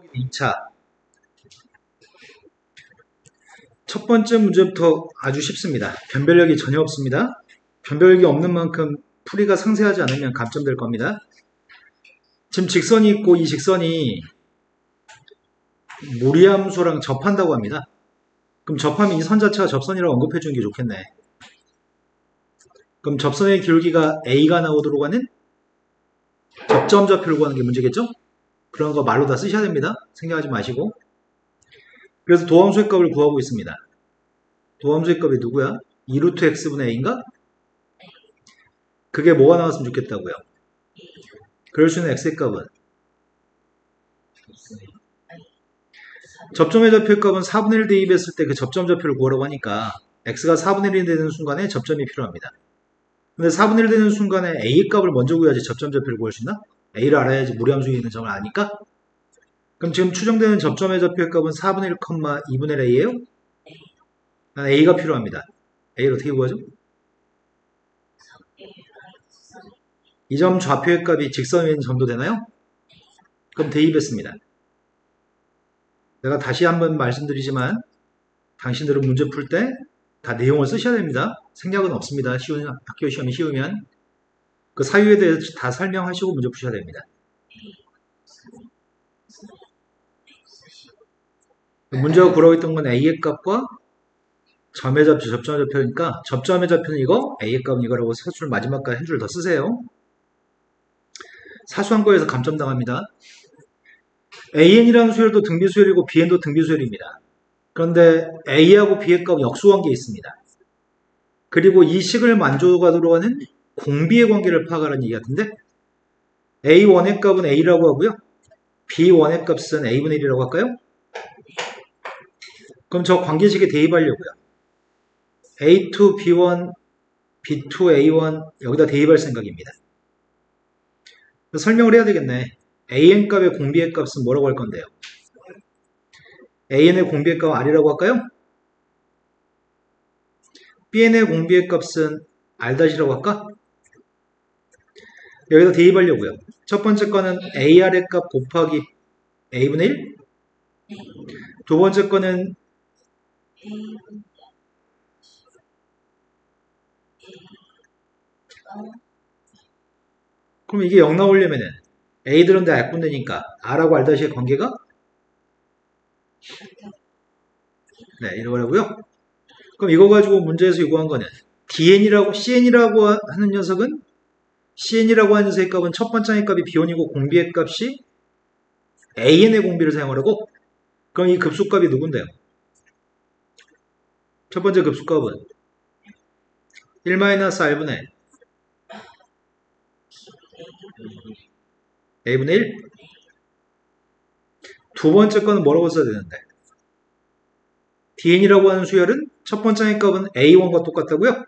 2차 첫 번째 문제부터 아주 쉽습니다. 변별력이 전혀 없습니다. 변별력이 없는 만큼 풀이가 상세하지 않으면 감점될 겁니다. 지금 직선이 있고 이 직선이 무리함수랑 접한다고 합니다. 그럼 접하면 이 선 자체가 접선이라고 언급해 주는 게 좋겠네. 그럼 접선의 기울기가 A가 나오도록 하는 접점좌표를 구하는 게 문제겠죠? 그런 거 말로 다 쓰셔야 됩니다. 생각하지 마시고. 그래서 도함수의 값을 구하고 있습니다. 도함수의 값이 누구야? 2루트 x분의 a인가? 그게 뭐가 나왔으면 좋겠다고요? 그럴 수 있는 x의 값은 접점의 좌표의 값은 4분의 1 대입했을 때 그 접점 좌표를 구하라고 하니까 x가 4분의 1이 되는 순간에 접점이 필요합니다. 근데 4분의 1 되는 순간에 a의 값을 먼저 구해야지 접점 좌표를 구할 수 있나? a를 알아야지 무리함수에 있는 점을 아니까? 그럼 지금 추정되는 접점의 좌표의 값은 4분의 1, 2분의 1 a예요? a가 필요합니다. a를 어떻게 구하죠? 이 점 좌표의 값이 직선 위에 있는 점도 되나요? 그럼 대입했습니다. 내가 다시 한번 말씀드리지만 당신들은 문제 풀 때 다 내용을 쓰셔야 됩니다. 생략은 없습니다. 쉬운 학교 시험이 쉬우면 그 사유에 대해서 다 설명하시고 문제 푸셔야 됩니다. 문제가 구라고 했던 건 a의 값과 점의 좌표, 접점의 좌표니까 접점의 좌표는 이거, a의 값은 이거라고 사수를 마지막까지 한 줄 더 쓰세요. 사수한 거에서 감점당합니다. an이라는 수열도 등비수열이고 bn도 등비수열입니다. 그런데 a하고 b의 값은 역수관계에 있습니다. 그리고 이 식을 만족하도록 하는 공비의 관계를 파악하라는 얘기 같은데 a1의 값은 a라고 하고요. b1의 값은 a분의 1이라고 할까요? 그럼 저 관계식에 대입하려고요. a2, b1, b2, a1 여기다 대입할 생각입니다. 설명을 해야 되겠네. an 값의 공비의 값은 뭐라고 할 건데요? an의 공비의 값은 r이라고 할까요? bn의 공비의 값은 r-이라고 할까? 여기다 대입하려고요. 첫 번째 거는 ar의 값 곱하기 a분의 1. 두 번째 거는 그럼 이게 0 나오려면은 a 들은 데 약분되니까 r하고 r-의 관계가 네, 이러고요. 그럼 이거 가지고 문제에서 요구한 거는 cn이라고 하는 녀석은 cn이라고 하는 녀석의 값은 첫 번째 값이 b1이고 공비의 값이 an의 공비를 사용하라고? 그럼 이 급수값이 누군데요? 첫 번째 급수값은 1-r분의 a분의 1. 두 번째 거는 뭐라고 써야 되는데? dn이라고 하는 수열은 첫 번째 값은 a1과 똑같다고요?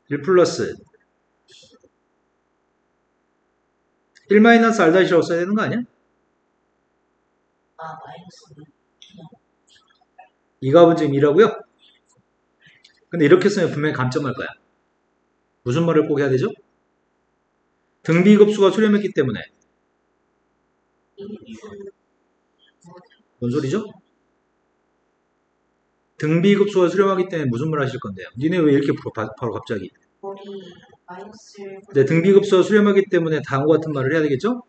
1 플러스 1-r-이라고 써야 되는 거 아니야? 이 값은 지금 2라고요? 근데 이렇게 쓰면 분명히 감점할 거야. 무슨 말을 꼭 해야 되죠? 등비급수가 수렴했기 때문에 뭔 소리죠? 등비급수가 수렴하기 때문에 무슨 말 하실 건데요? 니네 왜 이렇게 바로 갑자기? 네, 등비급수가 수렴하기 때문에 다음과 같은 말을 해야 되겠죠?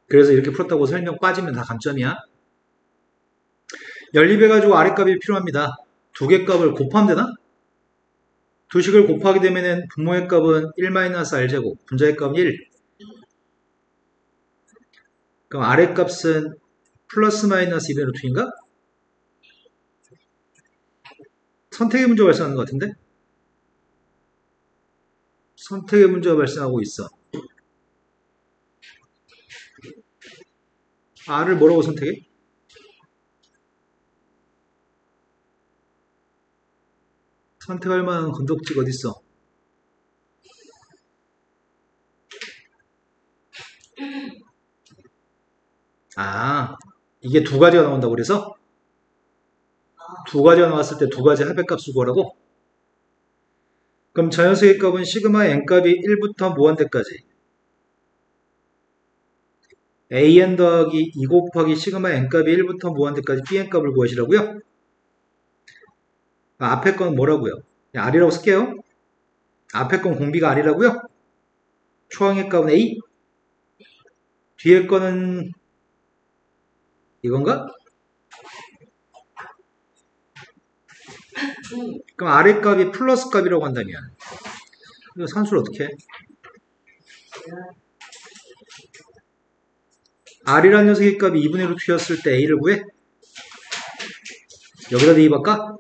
그래서 이렇게 풀었다고 설명 빠지면 다 감점이야. 연립해가지고 아래값이 필요합니다. 두 개 값을 곱하면 되나? 두 식을 곱하게 되면은 분모의 값은 1-r제곱, 분자의 값은 1. 그럼 아래 값은 플러스 마이너스 2분의 루트 2인가? 선택의 문제가 발생하는 것 같은데? 선택의 문제가 발생하고 있어. r을 뭐라고 선택해? 선택할 만한 건덕지가 어딨어? 아, 이게 두 가지가 나온다고 그래서? 두 가지가 나왔을 때 두 가지 합의값을 구하라고? 그럼 저 녀석의 값은 시그마 n 값이 1부터 무한대까지 an 더하기 2 곱하기 시그마 n 값이 1부터 무한대까지 bn 값을 구하시라고요? 앞에 건 뭐라고요? r이라고 쓸게요. 앞에 건 공비가 r이라고요? 초항의 값은 a? 뒤에 거는 이건가? 그럼 r의 값이 플러스 값이라고 한다면 이거 산수를 어떻게 해? r이라는 녀석의 값이 2분의 1로 튀었을 때 a를 구해? 여기다 대입할까?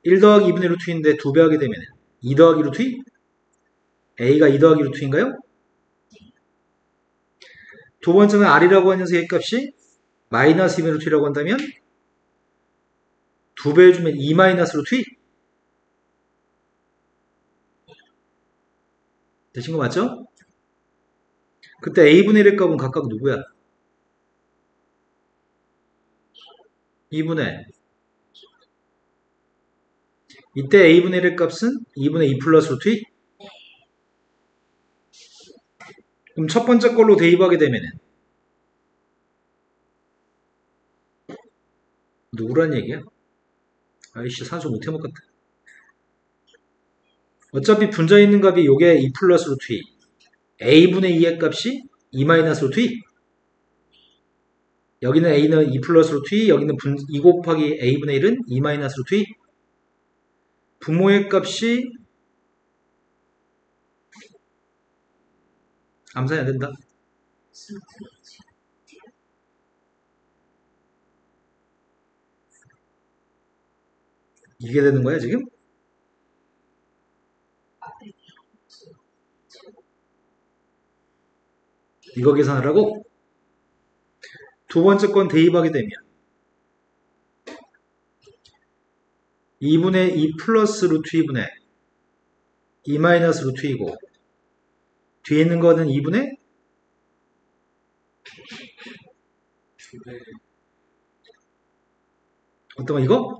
1 더하기 2분의 1로 튀인데 2배 하게 되면 2 더하기 루트 a가 2 더하기 루트인가요? 두 번째는 r이라고 하는 녀석의 값이 마이너스 2분의 루트라고 한다면 2배 해주면 2 마이너스 루트 되신 거 맞죠? 그때 a분의 1의 값은 각각 누구야? 2분의 이때 a분의 1의 값은 2분의 2 플러스 루트 2? 그럼 첫 번째 걸로 대입하게 되면은 누구란 얘기야? 아이씨 산수 못 해먹겠다. 어차피 분자에 있는 값이 요게 2 플러스 루트 2 a분의 2의 값이 2 마이너스 루트 2 여기는 a는 2 플러스 루트 2 여기는 2 곱하기 a분의 1은 2 마이너스 루트 2 부모의 값이 암산이 안된다. 이게 되는 거야 지금? 이거 계산하라고? 두 번째 건 대입하게 되면 2분의 2 플러스 루트 2분의 2 마이너스 루트 2고 뒤에 있는 거는 2분의 어떤 거 이거?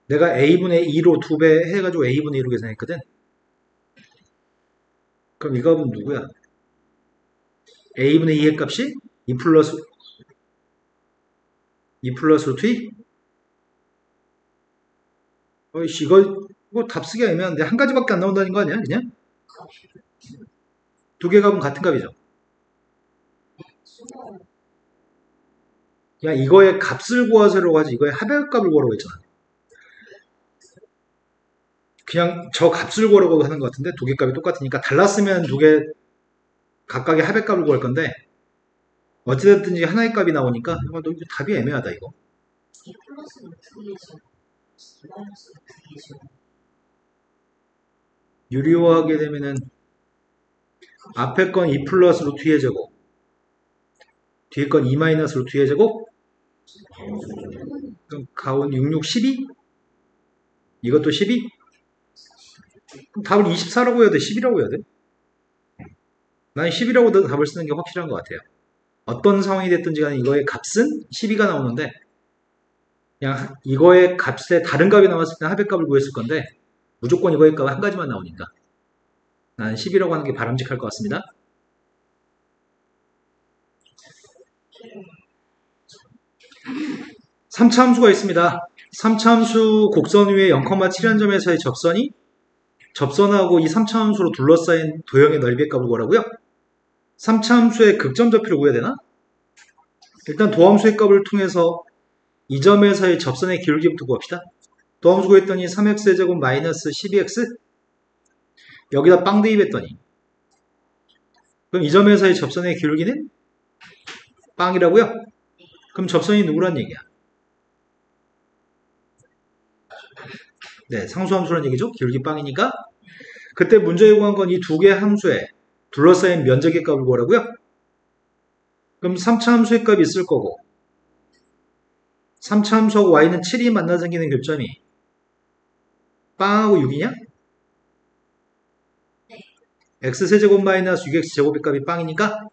내가 a분의 2로 2배 해가지고 a분의 2로 계산했거든. 그럼 이 값은 누구야? a분의 2의 값이 2 플러스 루트 2? 어이씨 이거 답 쓰기 애매한데 한 가지밖에 안 나온다는 거 아니야 그냥? 두 개 값은 같은 값이죠. 그냥 이거의 값을 구하세요 가지고 이거의 합의값을 구하라고 했잖아. 그냥 저 값을 구하라고 하는 것 같은데 두 개 값이 똑같으니까 달랐으면 두 개 각각의 합의값을 구할 건데 어찌됐든지 하나의 값이 나오니까 너 답이 애매하다 이거. 유리화하게 되면은 앞에 건 2 플러스 루트 2의 제곱 뒤에 건 2 마이너스 루트 2의 제곱 그럼 가운 66, 12? 이것도 12? 그럼 답을 24라고 해야 돼? 10이라고 해야 돼? 난 10이라고 답을 쓰는 게 확실한 것 같아요. 어떤 상황이 됐든지 간에 이거의 값은 12가 나오는데 그냥 이거의 값에 다른 값이 나왔을 때 합의값을 구했을 건데 무조건 이거의 값 한 가지만 나오니까 난 10이라고 하는 게 바람직할 것 같습니다. 삼차 함수가 있습니다. 3차 함수 곡선 위에 0,7한 점에서의 접선이 접선하고 이 3차 함수로 둘러싸인 도형의 넓이의 값을 구하라고요? 3차 함수의 극점 좌표를 구해야 되나? 일단 도함수의 값을 통해서 이 점에서의 접선의 기울기부터 구합시다. 도함수 구했더니 3x제곱 마이너스 12x 여기다 빵 대입했더니 그럼 이 점에서의 접선의 기울기는 빵이라고요? 그럼 접선이 누구란 얘기야? 네, 상수함수란 얘기죠. 기울기 빵이니까 그때 문제에 구한 건 이 두 개의 함수에 둘러싸인 면적의 값을 구하라고요? 그럼 3차 함수의 값이 있을 거고 3차 함수하고 y는 7이 만나 생기는 교점이 빵하고 6이냐? x세제곱 마이너스 6x제곱의 값이 빵이니까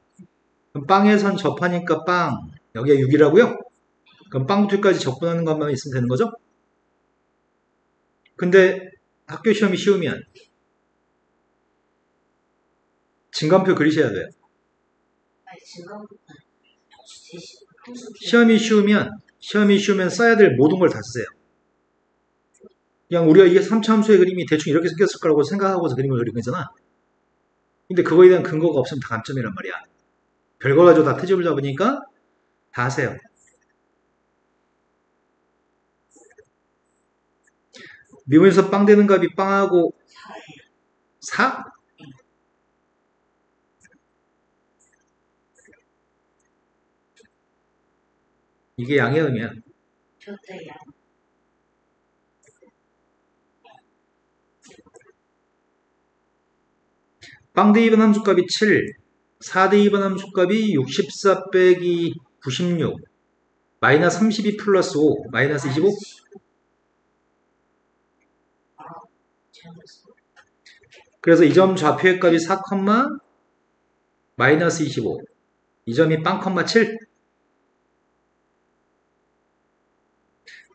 그럼 빵에선 접하니까 빵 여기가 6이라고요? 그럼 빵부터까지 적분하는 것만 있으면 되는 거죠? 근데 학교 시험이 쉬우면 진감표 그리셔야 돼요. 시험이 쉬우면 써야 될 모든 걸 다 쓰세요. 그냥 우리가 이게 3차 함수의 그림이 대충 이렇게 생겼을 거라고 생각하고서 그림을 그린 거잖아. 근데 그거에 대한 근거가 없으면 다 감점이란 말이야. 별거 가지고 다 트집을 잡으니까 다 하세요. 미분에서 빵 되는 값이 빵하고 4? 이게 양의 의미야. 빵 대 2번 함수값이 7, 4 대 2번 함수값이 64 빼기 96, 마이너스 32 플러스 5, 마이너스 25? 그래서 이 점 좌표의 값이 4, 마이너스 25. 이 점이 빵, 7.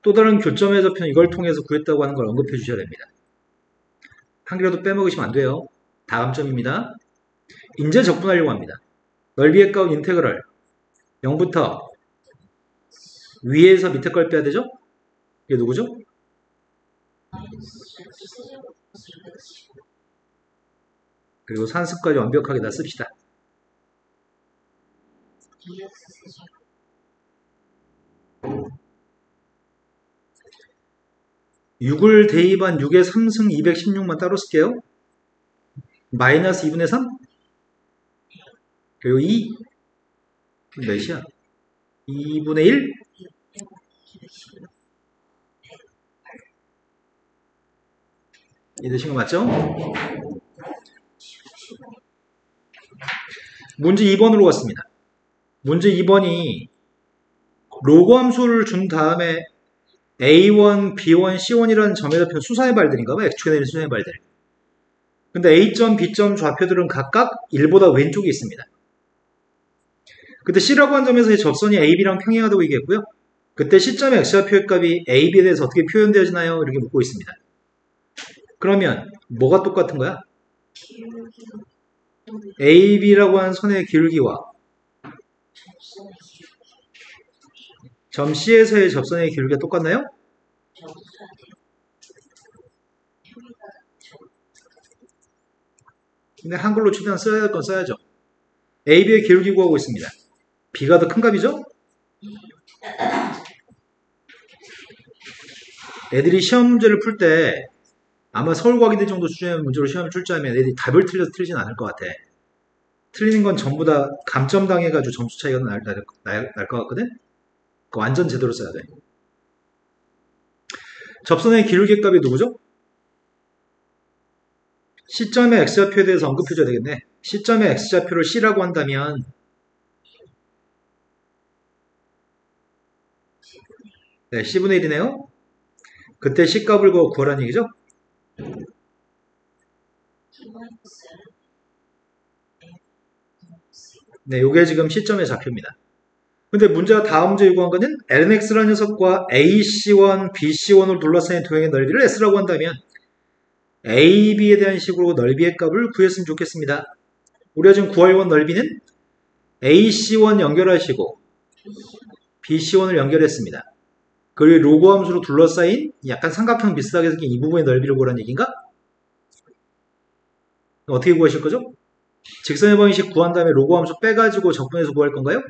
또 다른 교점의 좌표는 이걸 통해서 구했다고 하는 걸 언급해 주셔야 됩니다. 한 개라도 빼먹으시면 안 돼요. 다음 점입니다. 인제 적분하려고 합니다. 넓이의 값 인테그럴 0부터 위에서 밑에 걸 빼야 되죠? 이게 누구죠? 그리고 산수까지 완벽하게 다 씁시다. 6을 대입한 6의 3승 216만 따로 쓸게요. 마이너스 2분의 3? 그리고 2? 몇이야? 2분의 1? 이해되신 거 맞죠? 문제 2번으로 갔습니다. 문제 2번이 로그 함수를 준 다음에 A1, B1, C1이라는 점에 잡힌 수사의 발들인가봐. X축에 내린 수사의 발들. 근데 A점, B점 좌표들은 각각 1보다 왼쪽에 있습니다. 그때 C라고 한 점에서의 접선이 AB랑 평행하다고 얘기했고요. 그때 C점의 X좌표의 값이 AB에 대해서 어떻게 표현되어지나요? 이렇게 묻고 있습니다. 그러면 뭐가 똑같은 거야? AB라고 하는 선의 기울기와 점 C에서의 접선의 기울기가 똑같나요? 근데 한글로 최대한 써야 할 건 써야죠. AB의 기울기 구하고 있습니다. B가 더 큰 값이죠? 애들이 시험 문제를 풀 때 아마 서울과기대 정도 수준의 문제로 시험을 출제하면 애들이 답을 틀려서 틀리진 않을 것 같아. 틀리는 건 전부 다 감점 당해가지고 점수 차이가 날 것 같거든? 그러니까 완전 제대로 써야 돼. 접선의 기울기 값이 누구죠? C점의 X좌표에 대해서 언급해줘야 되겠네. C점의 X좌표를 C라고 한다면 네, C분의 1이네요. 그때 C값을 구하라는 얘기죠? 네, 요게 지금 C점의 좌표입니다. 근데 문제가 다음 문제 요구한 거는 LNX라는 녀석과 AC1, BC1을 둘러싸인 도형의 넓이를 S라고 한다면 AB에 대한 식으로 넓이의 값을 구했으면 좋겠습니다. 우리가 지금 구할 원 넓이는 AC1 연결하시고 BC1을 연결했습니다. 그리고 로그 함수로 둘러싸인 약간 삼각형 비슷하게 생긴 이 부분의 넓이를 구하라는 얘기인가? 어떻게 구하실 거죠? 직선의 방식 구한 다음에 로그 함수 빼가지고 적분해서 구할 건가요?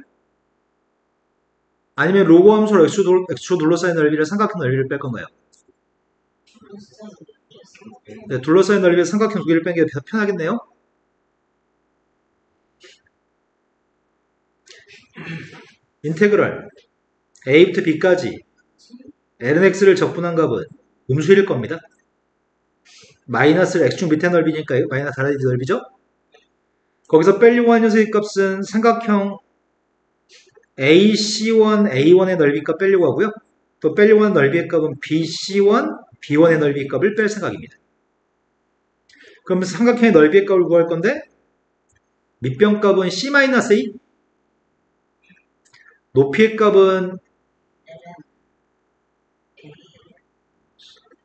아니면 로그 함수로 X축 둘러싸인 넓이를 삼각형 넓이를 뺄 건가요? 네, 둘러싸인 넓이의 삼각형 두 개를 뺀 게 더 편하겠네요. 인테그럴 A부터 B까지 LNX를 적분한 값은 음수일 겁니다. 마이너스를 X축 밑에 넓이니까 마이너스 달라지 넓이죠? 거기서 빼려고 하는 녀석의 값은 삼각형 AC1, A1의 넓이값 빼려고 하고요. 또 빼려고 하는 넓이의 값은 BC1, B1의 넓이 값을 뺄 생각입니다. 그러면 삼각형의 넓이의 값을 구할 건데 밑변 값은 C-A, 높이의 값은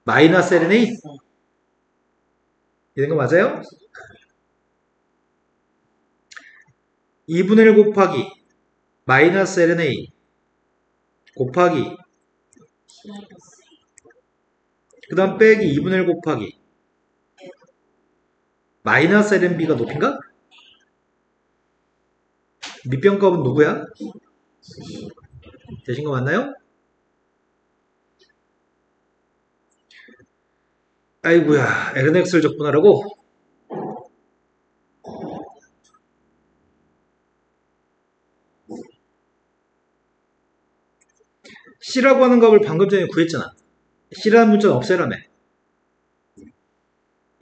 마이너스 LNA, 이런 거 맞아요? 2분의 1 곱하기 마이너스 lna 곱하기 그 다음 빼기 2분의 1 곱하기 마이너스 lnb가 높인가? 밑변값은 누구야? 되신 거 맞나요? 아이고야, lnx를 적분하라고? c라고 하는 값을 방금 전에 구했잖아. c라는 문자는 없애라며.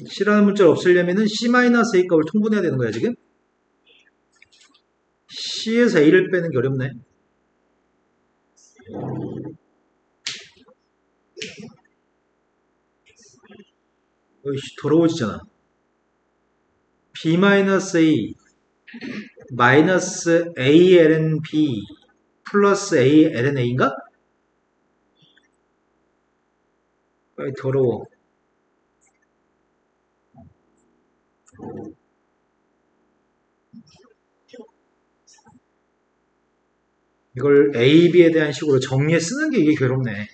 c라는 문자를 없애려면은 c-a 값을 통분해야 되는 거야, 지금? c에서 a를 빼는 게 어렵네. 어이씨, 더러워지잖아. b-a 마이너스 a ln b 플러스 a ln a인가? 아이, 더러워. 이걸 a, b에 대한 식으로 정리해 쓰는 게 이게 괴롭네.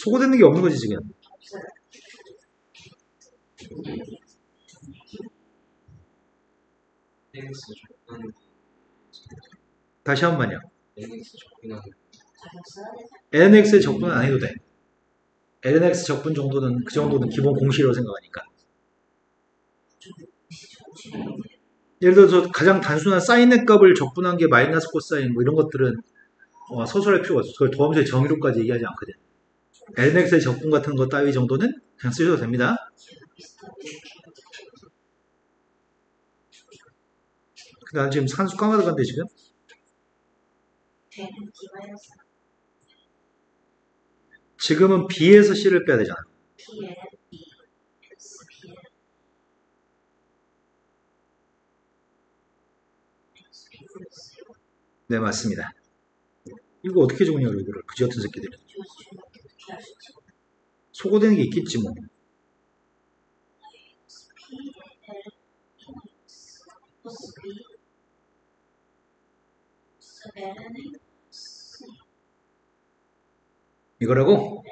소거되는 게 없는 거지, 지금. 다시 한 번요. lnx의 적분은 안 해도 돼. lnx 적분 정도는, 그 정도는 기본 공식이라고 생각하니까. 예를 들어서 가장 단순한 사인의 값을 적분한 게 마이너스 코사인 뭐 이런 것들은 서술할 필요가 없어. 그걸 도함수의 정의로까지 얘기하지 않거든. lnx의 적분 같은 것 따위 정도는 그냥 쓰셔도 됩니다. 난 지금 산수 까마득한데 지금? 지금은 b에서 c를 빼야 되잖아. 네, 맞습니다. 이거 어떻게 적냐고 이거를 그지 같은 새끼들이. 소거되는 게 있겠지 뭐. 이거라고?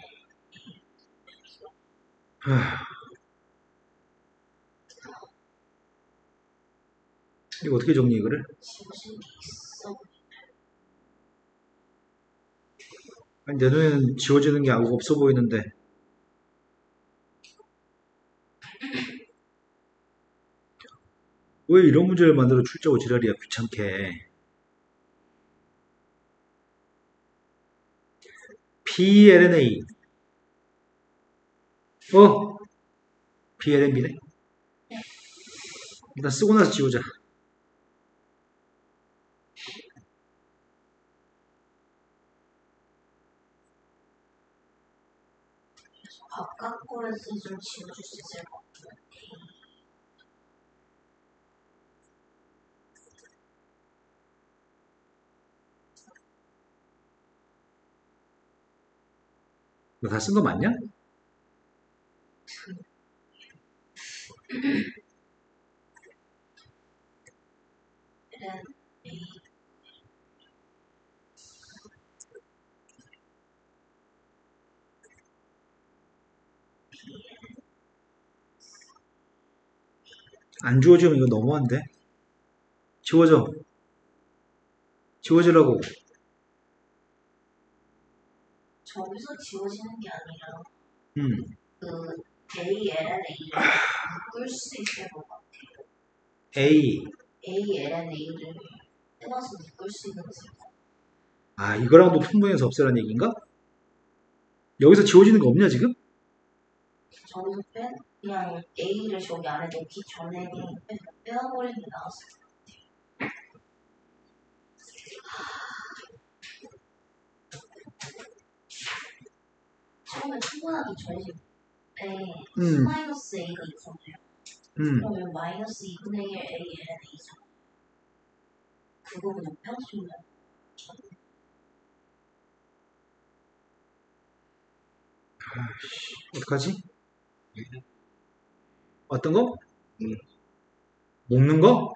이거 어떻게 정리 이거를? 아니, 내 눈에는 지워지는 게 아무 없어 보이는데. 왜 이런 문제를 만들어 출제하고 지랄이야, 귀찮게. PLNA. PLNB네. 일단 쓰고 나서 지우자. 바깥 거에서 좀 지워줄 수 있을 것 같아요. 너 다 쓴 거 맞냐? 안 지워지면 이거 너무한데? 지워져. 지워지라고. 저기서 지워지는 게 아니라 음. 그 ALNA를 묶을 수 있을 것 같아요. ALNA를 떼어서 묶을 수 있는 것을. 아, 이거랑도 통분해서 없애라는 얘기인가? 여기서 지워지는 거 없냐, 지금? 저기서 그냥 A를 저기 안에 넣기 전에 빼어버리는 게 나았을 것 같아요. 처음에 통분하기 전에 마이너스 A가 있었네요. 그러면 마이너스 2분의 1 ALNA죠. 그거 그냥 평수면 어떡하지? 어떤 거? 묶는 거?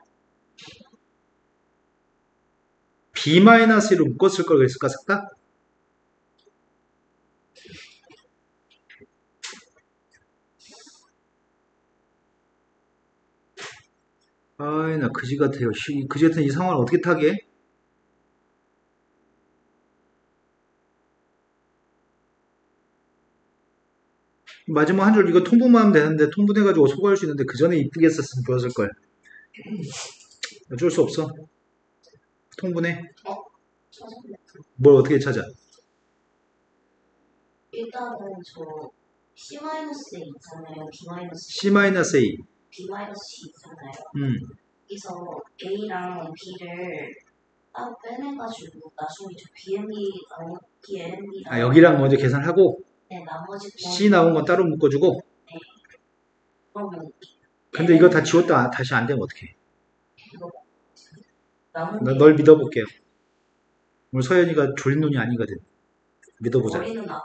B-1로 묶었을 걸 그랬을까, 싹다? 아이, 나 그지 같아요. 그지 같은 이 상황을 어떻게 타게? 마지막 한 줄 이거 통분만 하면 되는데, 통분해가지고 소거할 수 있는데, 그 전에 이쁘게 썼으면 좋았을 걸. 어쩔 수 없어. 통분해. 찾았네. 뭘 어떻게 찾아? 일단은 저 C-A 있잖아요. C-A. B-C 있잖아요. 음. 여기서 A랑 B를 따로 빼내가지고 나중에 저 BNB랑 아, 여기랑 먼저 계산하고, 네, 나머지 C 나온 건 따로 묶어주고, 네, 그러면 근데 이거 다 지웠다 다시 안 되면 어떡해? 이거 남은 널 믿어볼게요. 오늘 서연이가 졸린 눈이 아니거든. 믿어보자. 머리는 아파요.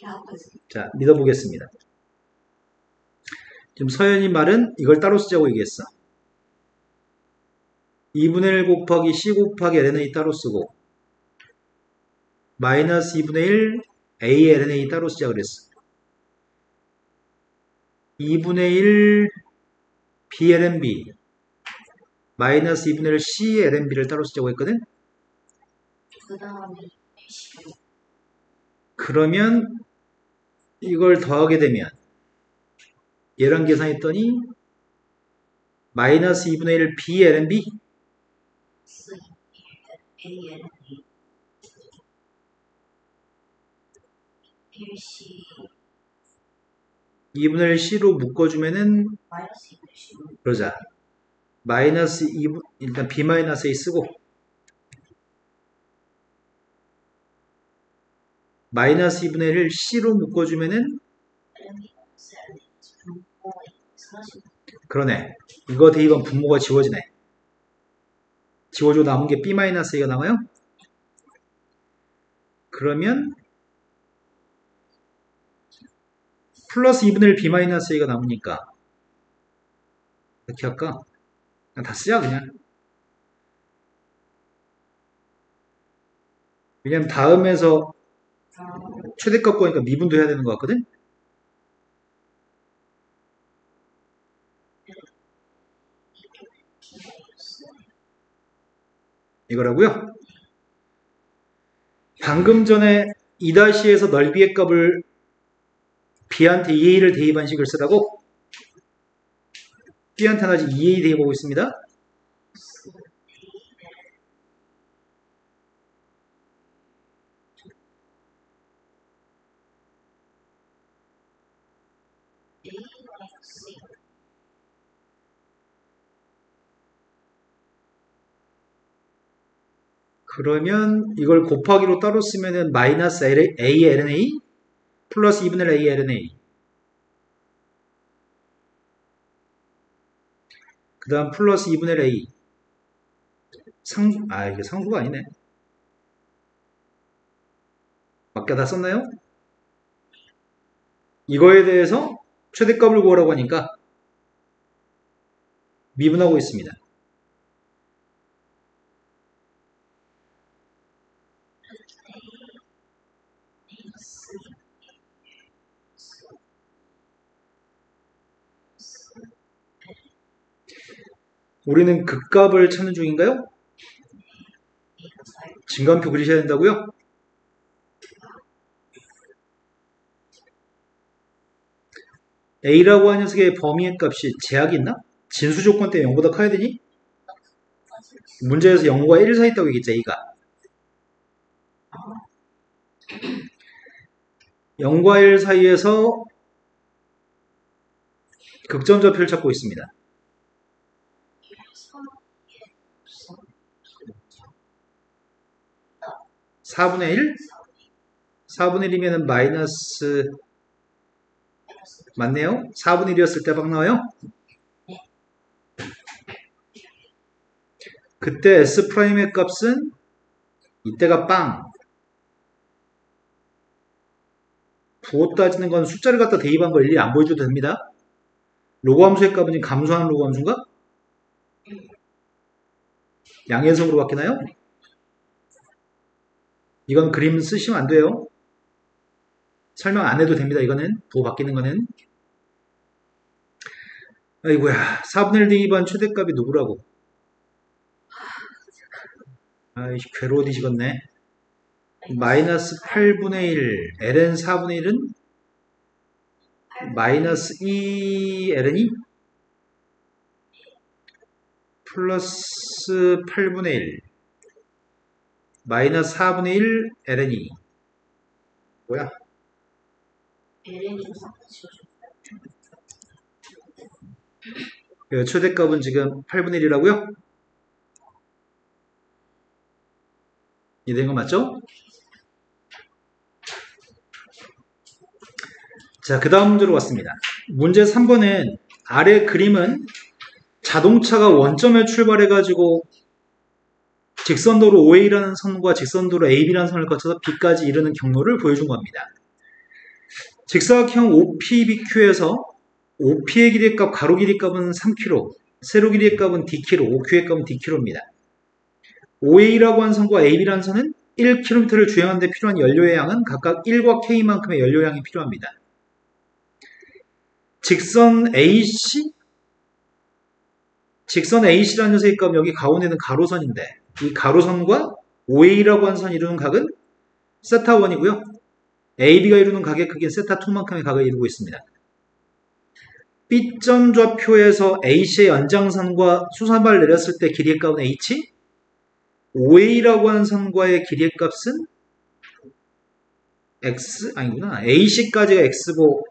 하고 있어요. 자, 믿어보겠습니다. 지금 서연이 말은 이걸 따로 쓰자고 얘기했어. 2분의 1 곱하기 C 곱하기 LNA 따로 쓰고, 마이너스 2분의 1 A LNA 따로 쓰자 그랬어. 2분의 1 B LNB, 마이너스 2분의 1 C LNB를 따로 쓰자고 했거든? 그 다음에 그러면 이걸 더하게 되면 얘랑 계산했더니 마이너스 2분의 1 B LNB AN 1C 2분의 1 C로 묶어주면은 마이너스 2분의 그러자. 마이너스 2분, 일단 B 마이너스 A 쓰고 마이너스 2분의 1을 C로 묶어주면은 그러네. 이거 대입은 분모가 지워지네. 지워주고 남은 게 B 마이너스 A가 나와요? 그러면 플러스 2분의 1 B 마이너스 A가 남으니까 이렇게 할까? 그냥 다 쓰자 그냥. 왜냐면 다음에서 최대값 구하니까 미분도 해야 되는 것 같거든? 이거라고요? 방금 전에 2-에서 넓이의 값을 B한테 2A를 대입한 식을 쓰라고? B한테는 아직 2A 대입하고 있습니다. 그러면 이걸 곱하기로 따로 쓰면은 마이너스 A LNA 플러스 2분의 1 A LNA 그 다음 플러스 2분의 1 A 이게 상수가 아니네. 밖에 다 썼나요? 이거에 대해서 최대값을 구하라고 하니까 미분하고 있습니다. 우리는 극값을 찾는 중인가요? 증감표 그리셔야 된다고요? A라고 하는 녀석의 범위의 값이 제약이 있나? 진수 조건 때문에 0보다 커야 되니? 문제에서 0과 1 사이 있다고 얘기했지, A가. 0과 1 사이에서 극점좌표를 찾고 있습니다. 4분의 1? 4분의 1이면 마이너스 맞네요? 4분의 1이었을 때 막 나와요? 그때 S'의 값은 이때가 빵. 부호 따지는 건 숫자를 갖다 대입한 걸 일일이 안 보여줘도 됩니다. 로그 함수의 값은 지금 감소하는 로그 함수인가? 양해석으로 바뀌나요? 이건 그림 쓰시면 안 돼요. 설명 안 해도 됩니다. 이거는 부호 바뀌는 거는. 아이고야, 4분의 1 대입한 최대값이 누구라고? 아이씨, 괴로워 뒤지겠네. 마이너스 8분의 1, ln 4분의 1은 마이너스 2 ln이 플러스 8분의 1 마이너스 4분의 1 ln이 뭐야? 최대값은 지금 8분의 1이라고요? 이해된 거 맞죠? 자, 그 다음 문제로 왔습니다. 문제 3번은 아래 그림은 자동차가 원점에 출발해가지고 직선도로 OA라는 선과 직선도로 AB라는 선을 거쳐서 B까지 이르는 경로를 보여준 겁니다. 직사각형 OPBQ에서 OP의 길이의 값, 가로 길이의 값은 3km, 세로 길이의 값은 Dkm, OQ의 값은 Dkm입니다. OA라고 하는 선과 AB라는 선은 1km를 주행하는 데 필요한 연료의 양은 각각 1과 K만큼의 연료량이 필요합니다. 직선 AC라는 녀석의 값, 여기 가운데는 가로선인데 이 가로선과 OA라고 하는 선이 이루는 각은 세타1이고요. AB가 이루는 각의 크기는 세타2만큼의 각을 이루고 있습니다. B점 좌표에서 AC의 연장선과 수선발을 내렸을 때 길이의 값은 H, OA라고 하는 선과의 길이의 값은 X, 아니구나. AC까지가 X고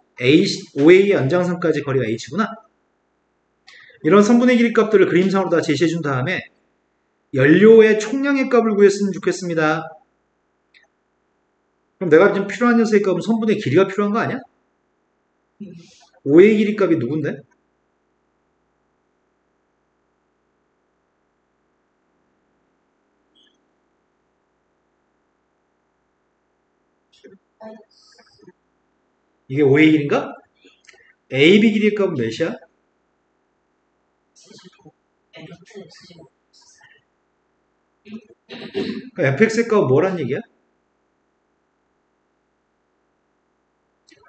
OA의 연장선까지 거리가 H구나. 이런 선분의 길이 값들을 그림상으로 다 제시해 준 다음에 연료의 총량의 값을 구했으면 좋겠습니다. 그럼 내가 지금 필요한 녀석의 값은 선분의 길이가 필요한 거 아니야? OA 길이 값이 누군데? 이게 OA 길인가? AB 길이의 값은 몇이야? 그러니까 fx의 값은 뭐란 얘기야?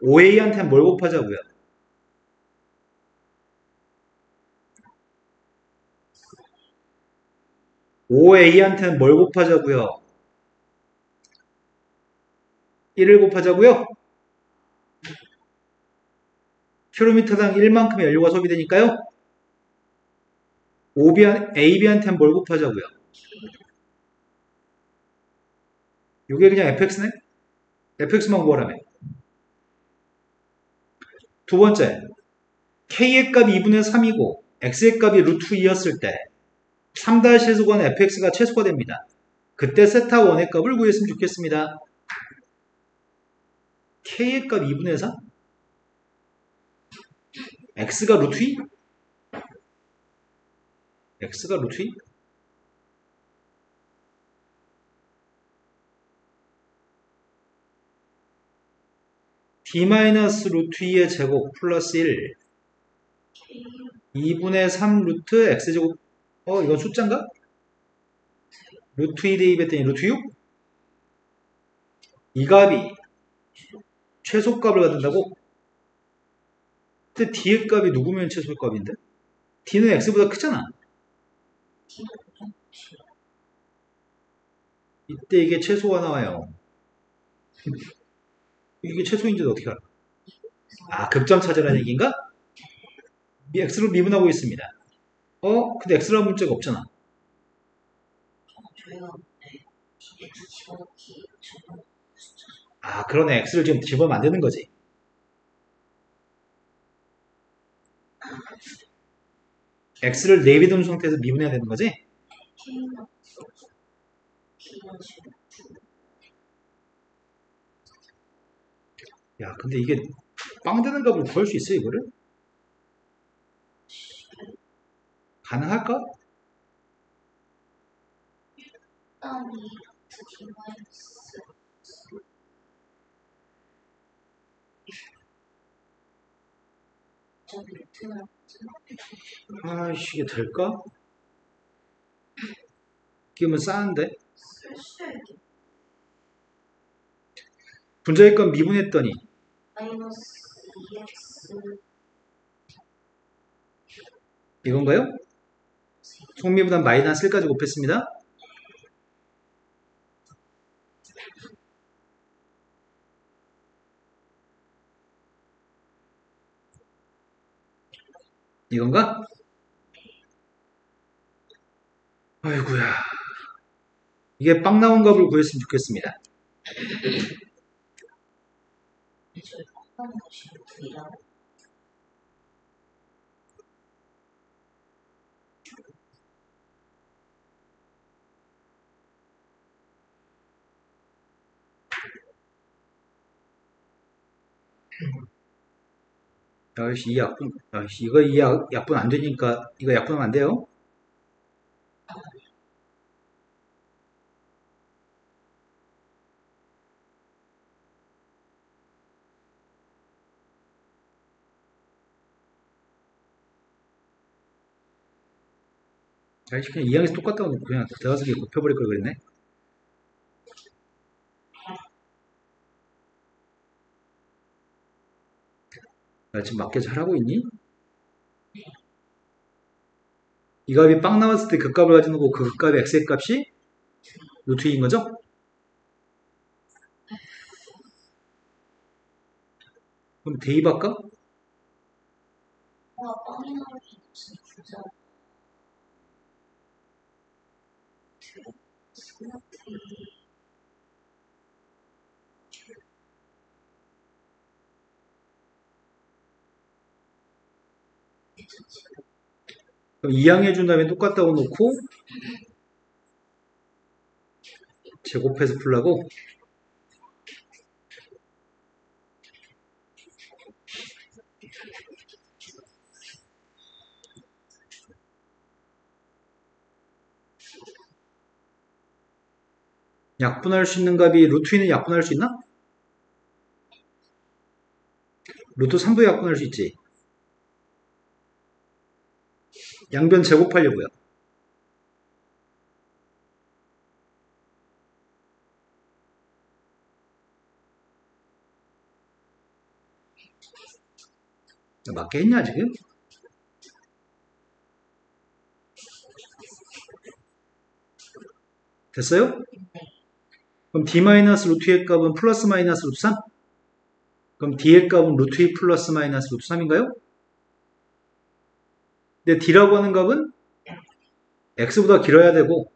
OA한테는 뭘 곱하자고요? OA한테는 뭘 곱하자고요? 1을 곱하자고요? 킬로미터당 1만큼의 연료가 소비되니까요. AB한테는 뭘 곱하자고요? 이게 그냥 fx네? fx만 구하라며. 두 번째, k의 값이 2분의 3이고 x의 값이 루트 2였을 때 3-1에 관한 fx가 최소가 됩니다. 그때 세타1의 값을 구했으면 좋겠습니다. k의 값 2분의 3? x가 루트 2? x가 루트 2? d-루트 2의 제곱 플러스 1 2분의 3 루트 x제곱. 이건 숫자인가? 루트 2 대입했더니 루트 6? 이 값이 최소값을 갖는다고? 근데 d의 값이 누구면 최소값인데? d는 x보다 크잖아. 이때 이게 최소가 나와요. 이게 최소인지도 어떻게 알아? 극점 찾으라는 얘기인가? x로 미분하고 있습니다. 근데 x라는 문자가 없잖아. 그러네. x를 지금 집어넣으면 안 되는 거지. x를 내비둔 상태에서 미분해야 되는 거지? 야, 근데 이게 빵 되는 값을 구할 수 있어, 이거를? 가능할까? 어차피 루트는 아이씨, 이게 될까? 끼우면 싸는데? 쓸수 있게 분자의 미분했더니 마이너스 2x 이건가요? 속미분한 마이너스 1까지 곱했습니다. 이건가? 아이고야. 이게 빵 나온 값을 구했으면 좋겠습니다. 저희 하는 것이 루트이라고 아이씨, 이 약분, 아이씨, 이거 약분 안 되니까, 이거 약분하면 안 돼요? 아이씨, 그냥 이항에서 똑같다고 놓고 그냥 대화석에 곱해버릴 걸 그랬네. 나 지금 맞게 잘하고 있니? 이 값이 빵 나왔을 때 그 값을 가지고 놓고 그 값의 x의 값이 루트 2인 거죠? 그럼 대입할까? 빵이 나올 수 있으니 부자 스마트 그럼 이항해준 다음에 똑같다고 놓고 제곱해서 풀라고? 약분할 수 있는 값이 루트 2는 약분할 수 있나? 루트 3도 약분할 수 있지. 양변 제곱하려고요. 맞게 했냐 지금? 됐어요? 그럼 d-루트 2의 값은 플러스 마이너스 루트 3? 그럼 d의 값은 루트 2 플러스 마이너스 루트 3인가요? 근데 d라고 하는 값은 x보다 길어야 되고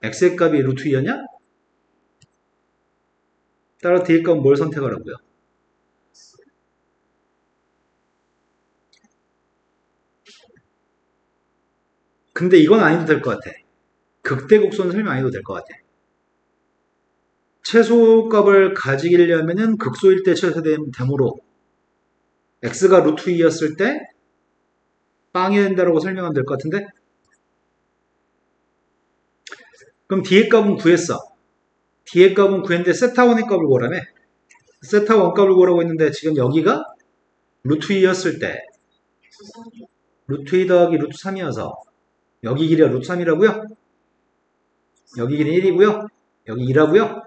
x의 값이 루트 2였냐? 따라 d의 값은 뭘 선택하라고요? 근데 이건 아니도 될 것 같아. 극대곡선 설명 안 해도 될 것 같아. 최소값을 가지려면은 극소일 때 최소됨으로 x가 루트 2였을 때 빵이 된다라고 설명하면 될 것 같은데? 그럼 d의 값은 구했어. d의 값은 구했는데 세타1의 값을 구하라며. 세타1 값을 구하라고 했는데 지금 여기가 루트 2였을 때 루트 2 더하기 루트 3이어서 여기 길이가 루트 3이라고요? 여기 길이 1이고요. 여기 2라고요.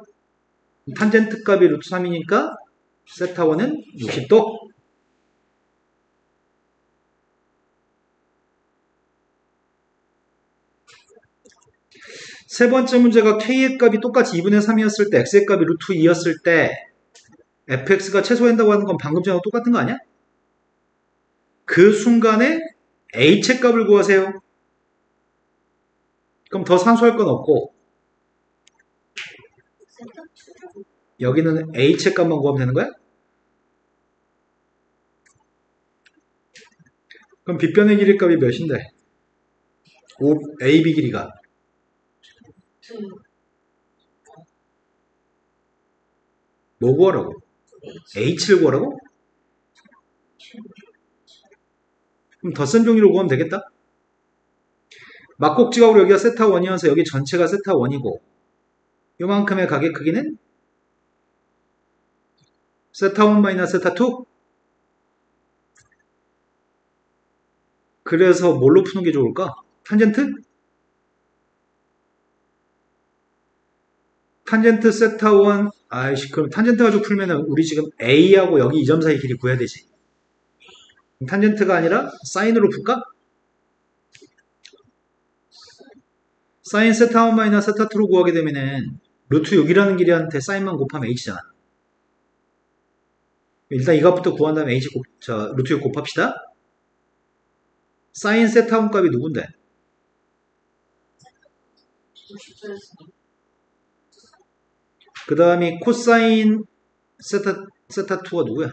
탄젠트 값이 루트 3이니까 세타1은 60도. 세 번째 문제가 k의 값이 똑같이 2분의 3이었을 때 x의 값이 루트 2였을 때 fx가 최소한다고 하는 건 방금 전하고 똑같은 거 아니야? 그 순간에 h의 값을 구하세요. 그럼 더 산수할 건 없고 여기는 h의 값만 구하면 되는 거야? 그럼 빗변의 길이 값이 몇인데? AB 길이가 뭐 구하라고? h를 구하라고? 그럼 더 센 종이로 구하면 되겠다. 막곡지각으로 여기가 세타 1이어서 여기 전체가 세타 1이고 요만큼의 가게 크기는 세타 1 마이너스 세타 2? 그래서 뭘로 푸는 게 좋을까? 탄젠트? 탄젠트 세타 1, 아이씨, 그럼 탄젠트 가지고 풀면은 우리 지금 A하고 여기 이 점 사이 길이 구해야 되지. 탄젠트가 아니라 사인으로 풀까? 사인 세타 1 마이너스 세타 2로 구하게 되면은 루트 6이라는 길이한테 사인만 곱하면 h잖아. 일단 이것부터 구한 다음에 루트 6 곱합시다. 사인 세타 1 값이 누군데? 그 다음이 코사인 세타 2가 누구야?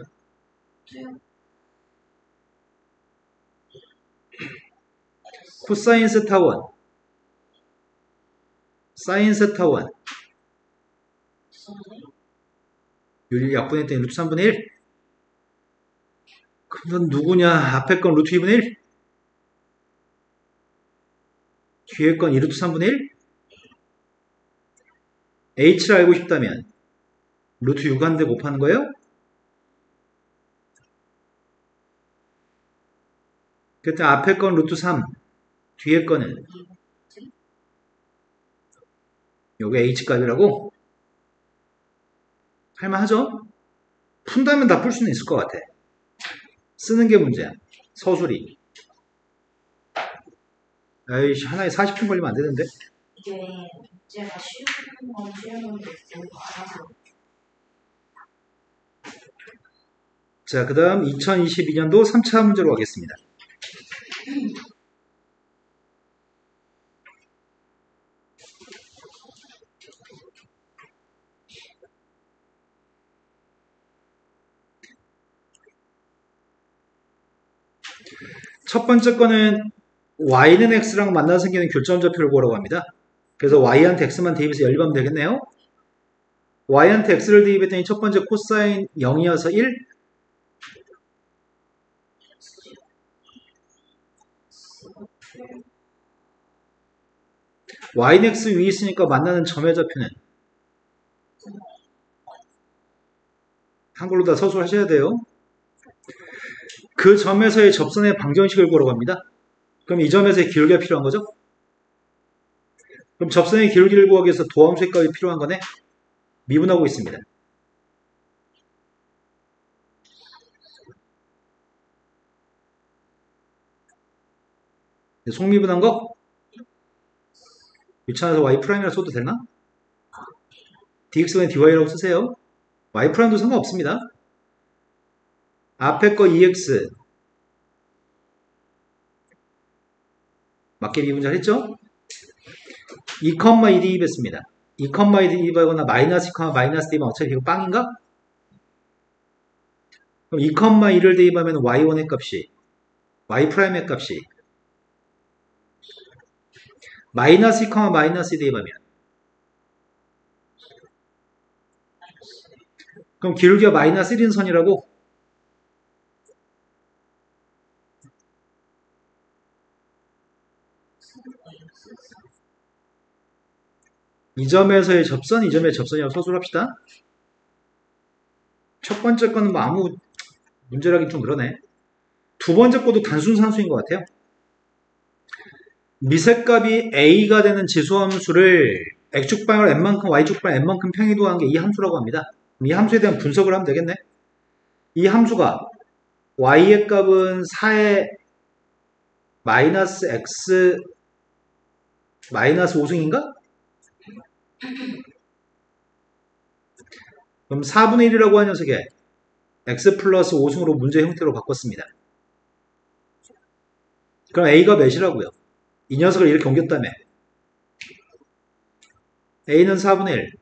코사인 세타 1, 사인 세타 1 약분했더니 루트 3분의 1? 그럼 누구냐? 앞에 건 루트 2분의 1? 뒤에 건 2루트 3분의 1? h를 알고 싶다면 루트 6 한 대 곱하는 거예요? 그때 앞에 건 루트 3, 뒤에 거는 요게 h값이라고? 할만하죠? 푼다면 다 풀 수는 있을 것 같아. 쓰는 게 문제야. 서술이. 아이씨, 하나에 40분 걸리면 안 되는데? 이게 문제가 쉬운 건 쉬운 건데 너무 많아서. 자, 그 다음 2022년도 3차 문제로 가겠습니다. 첫 번째 거는 y는 x랑 만나서 생기는 교점좌표를 구하라고 합니다. 그래서 y한테 x만 대입해서 연립하면 되겠네요. y한테 x를 대입했더니 첫 번째 코사인 0이어서 1, y는 x 위에 있으니까 만나는 점의 좌표는 한글로 다 서술하셔야 돼요. 그 점에서의 접선의 방정식을 구하라고 합니다. 그럼 이 점에서의 기울기가 필요한 거죠? 그럼 접선의 기울기를 구하기 위해서 도함수의 값이 필요한 거네? 미분하고 있습니다. 속미분한 거? 귀찮아서 y'이라 써도 되나? dx분의 dy라고 쓰세요. y'도 상관없습니다. 앞에 거 2x 맞게 미분 잘 했죠? 2, 2 대입했습니다. 2, 2 대입하거나 마이너스 2, 마이너스 대입하면 어차피 이거 빵인가? 그럼 2, 2를 대입하면 y1의 값이 y'의 값이 마이너스 2, 마이너스 2 대입하면 그럼 기울기가 마이너스 1인 선이라고? 이 점에서의 접선, 이 점의 접선이라고 서술합시다. 첫 번째 거는 뭐 아무 문제라긴 좀 그러네. 두 번째 것도 단순 산수인 것 같아요. 미세값이 a가 되는 지수함수를 x축 방향으로 n만큼, y축 방향 n만큼 평이동한 게 이 함수라고 합니다. 이 함수에 대한 분석을 하면 되겠네. 이 함수가 y의 값은 4의 마이너스 x 마이너스 5승인가? 그럼 4분의 1이라고 한 녀석에 x 플러스 5승으로 문제 형태로 바꿨습니다. 그럼 a가 몇이라고요? 이 녀석을 이렇게 옮겼다며 a는 4분의 1,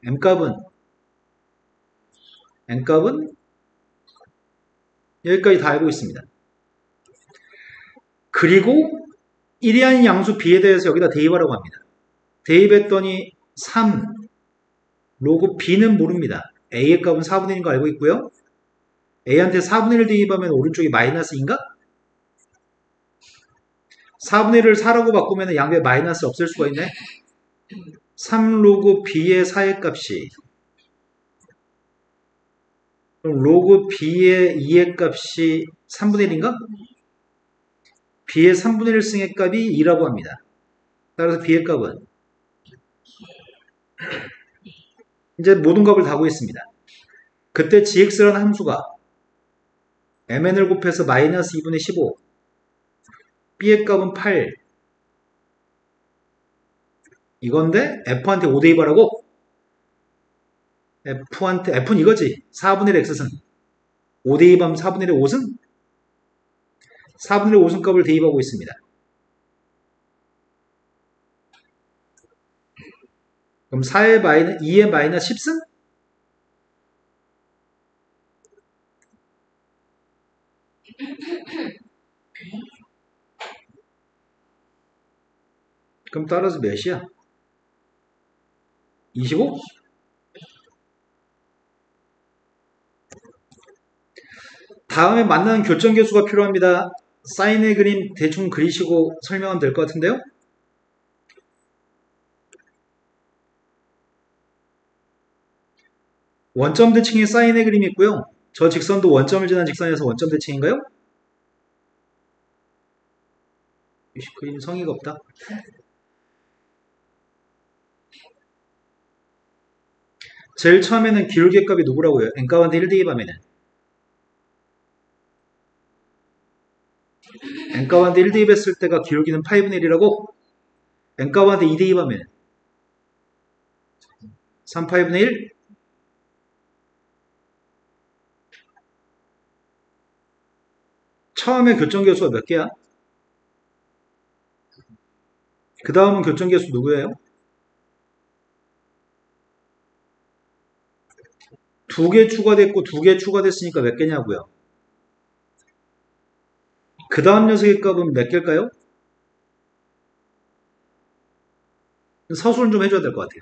n값은 여기까지 다 알고 있습니다. 그리고 1이 아닌 양수 b에 대해서 여기다 대입하라고 합니다. 대입했더니 3 로그 b는 모릅니다. a의 값은 4분의 1인 거 알고 있고요. a한테 4분의 1 대입하면 오른쪽이 마이너스인가? 4분의 1을 4라고 바꾸면 양변에 마이너스 없앨 수가 있네. 3 로그 b의 4의 값이 그럼 로그 b의 2의 값이 3분의 1인가? b의 3분의 1승의 값이 2라고 합니다. 따라서 b의 값은 이제 모든 값을 다 구했습니다. 그때 gx라는 함수가 mn을 곱해서 마이너스 2분의 15 b의 값은 8 이건데 f한테 5대2 바라고 f는 이거지. 4분의 1 x승 5대2 하면 4분의 1의 5승 4분의 1 5승 값을 대입하고 있습니다. 그럼 2의 마이너스 10승? 그럼 따라서 몇이야? 25? 다음에 만나는 교점계수가 필요합니다. 사인의 그림 대충 그리시고 설명하면 될 것 같은데요? 원점 대칭의 사인의 그림이 있고요. 저 직선도 원점을 지난 직선에서 원점 대칭인가요? 그림 성의가 없다. 제일 처음에는 기울기의 값이 누구라고요? n값한테 1 대입하면은 n값한테 1 대입했을 때가 기울기는 파이분의 1이라고 n값한테 2 대입하면 3파이분의 1 처음에 교점계수가 몇 개야? 그 다음은 교점계수 누구예요? 2개 추가됐고 2개 추가됐으니까 몇 개냐고요? 그 다음 녀석의 값은 몇 개일까요? 서술은 좀 해줘야 될 것 같아요.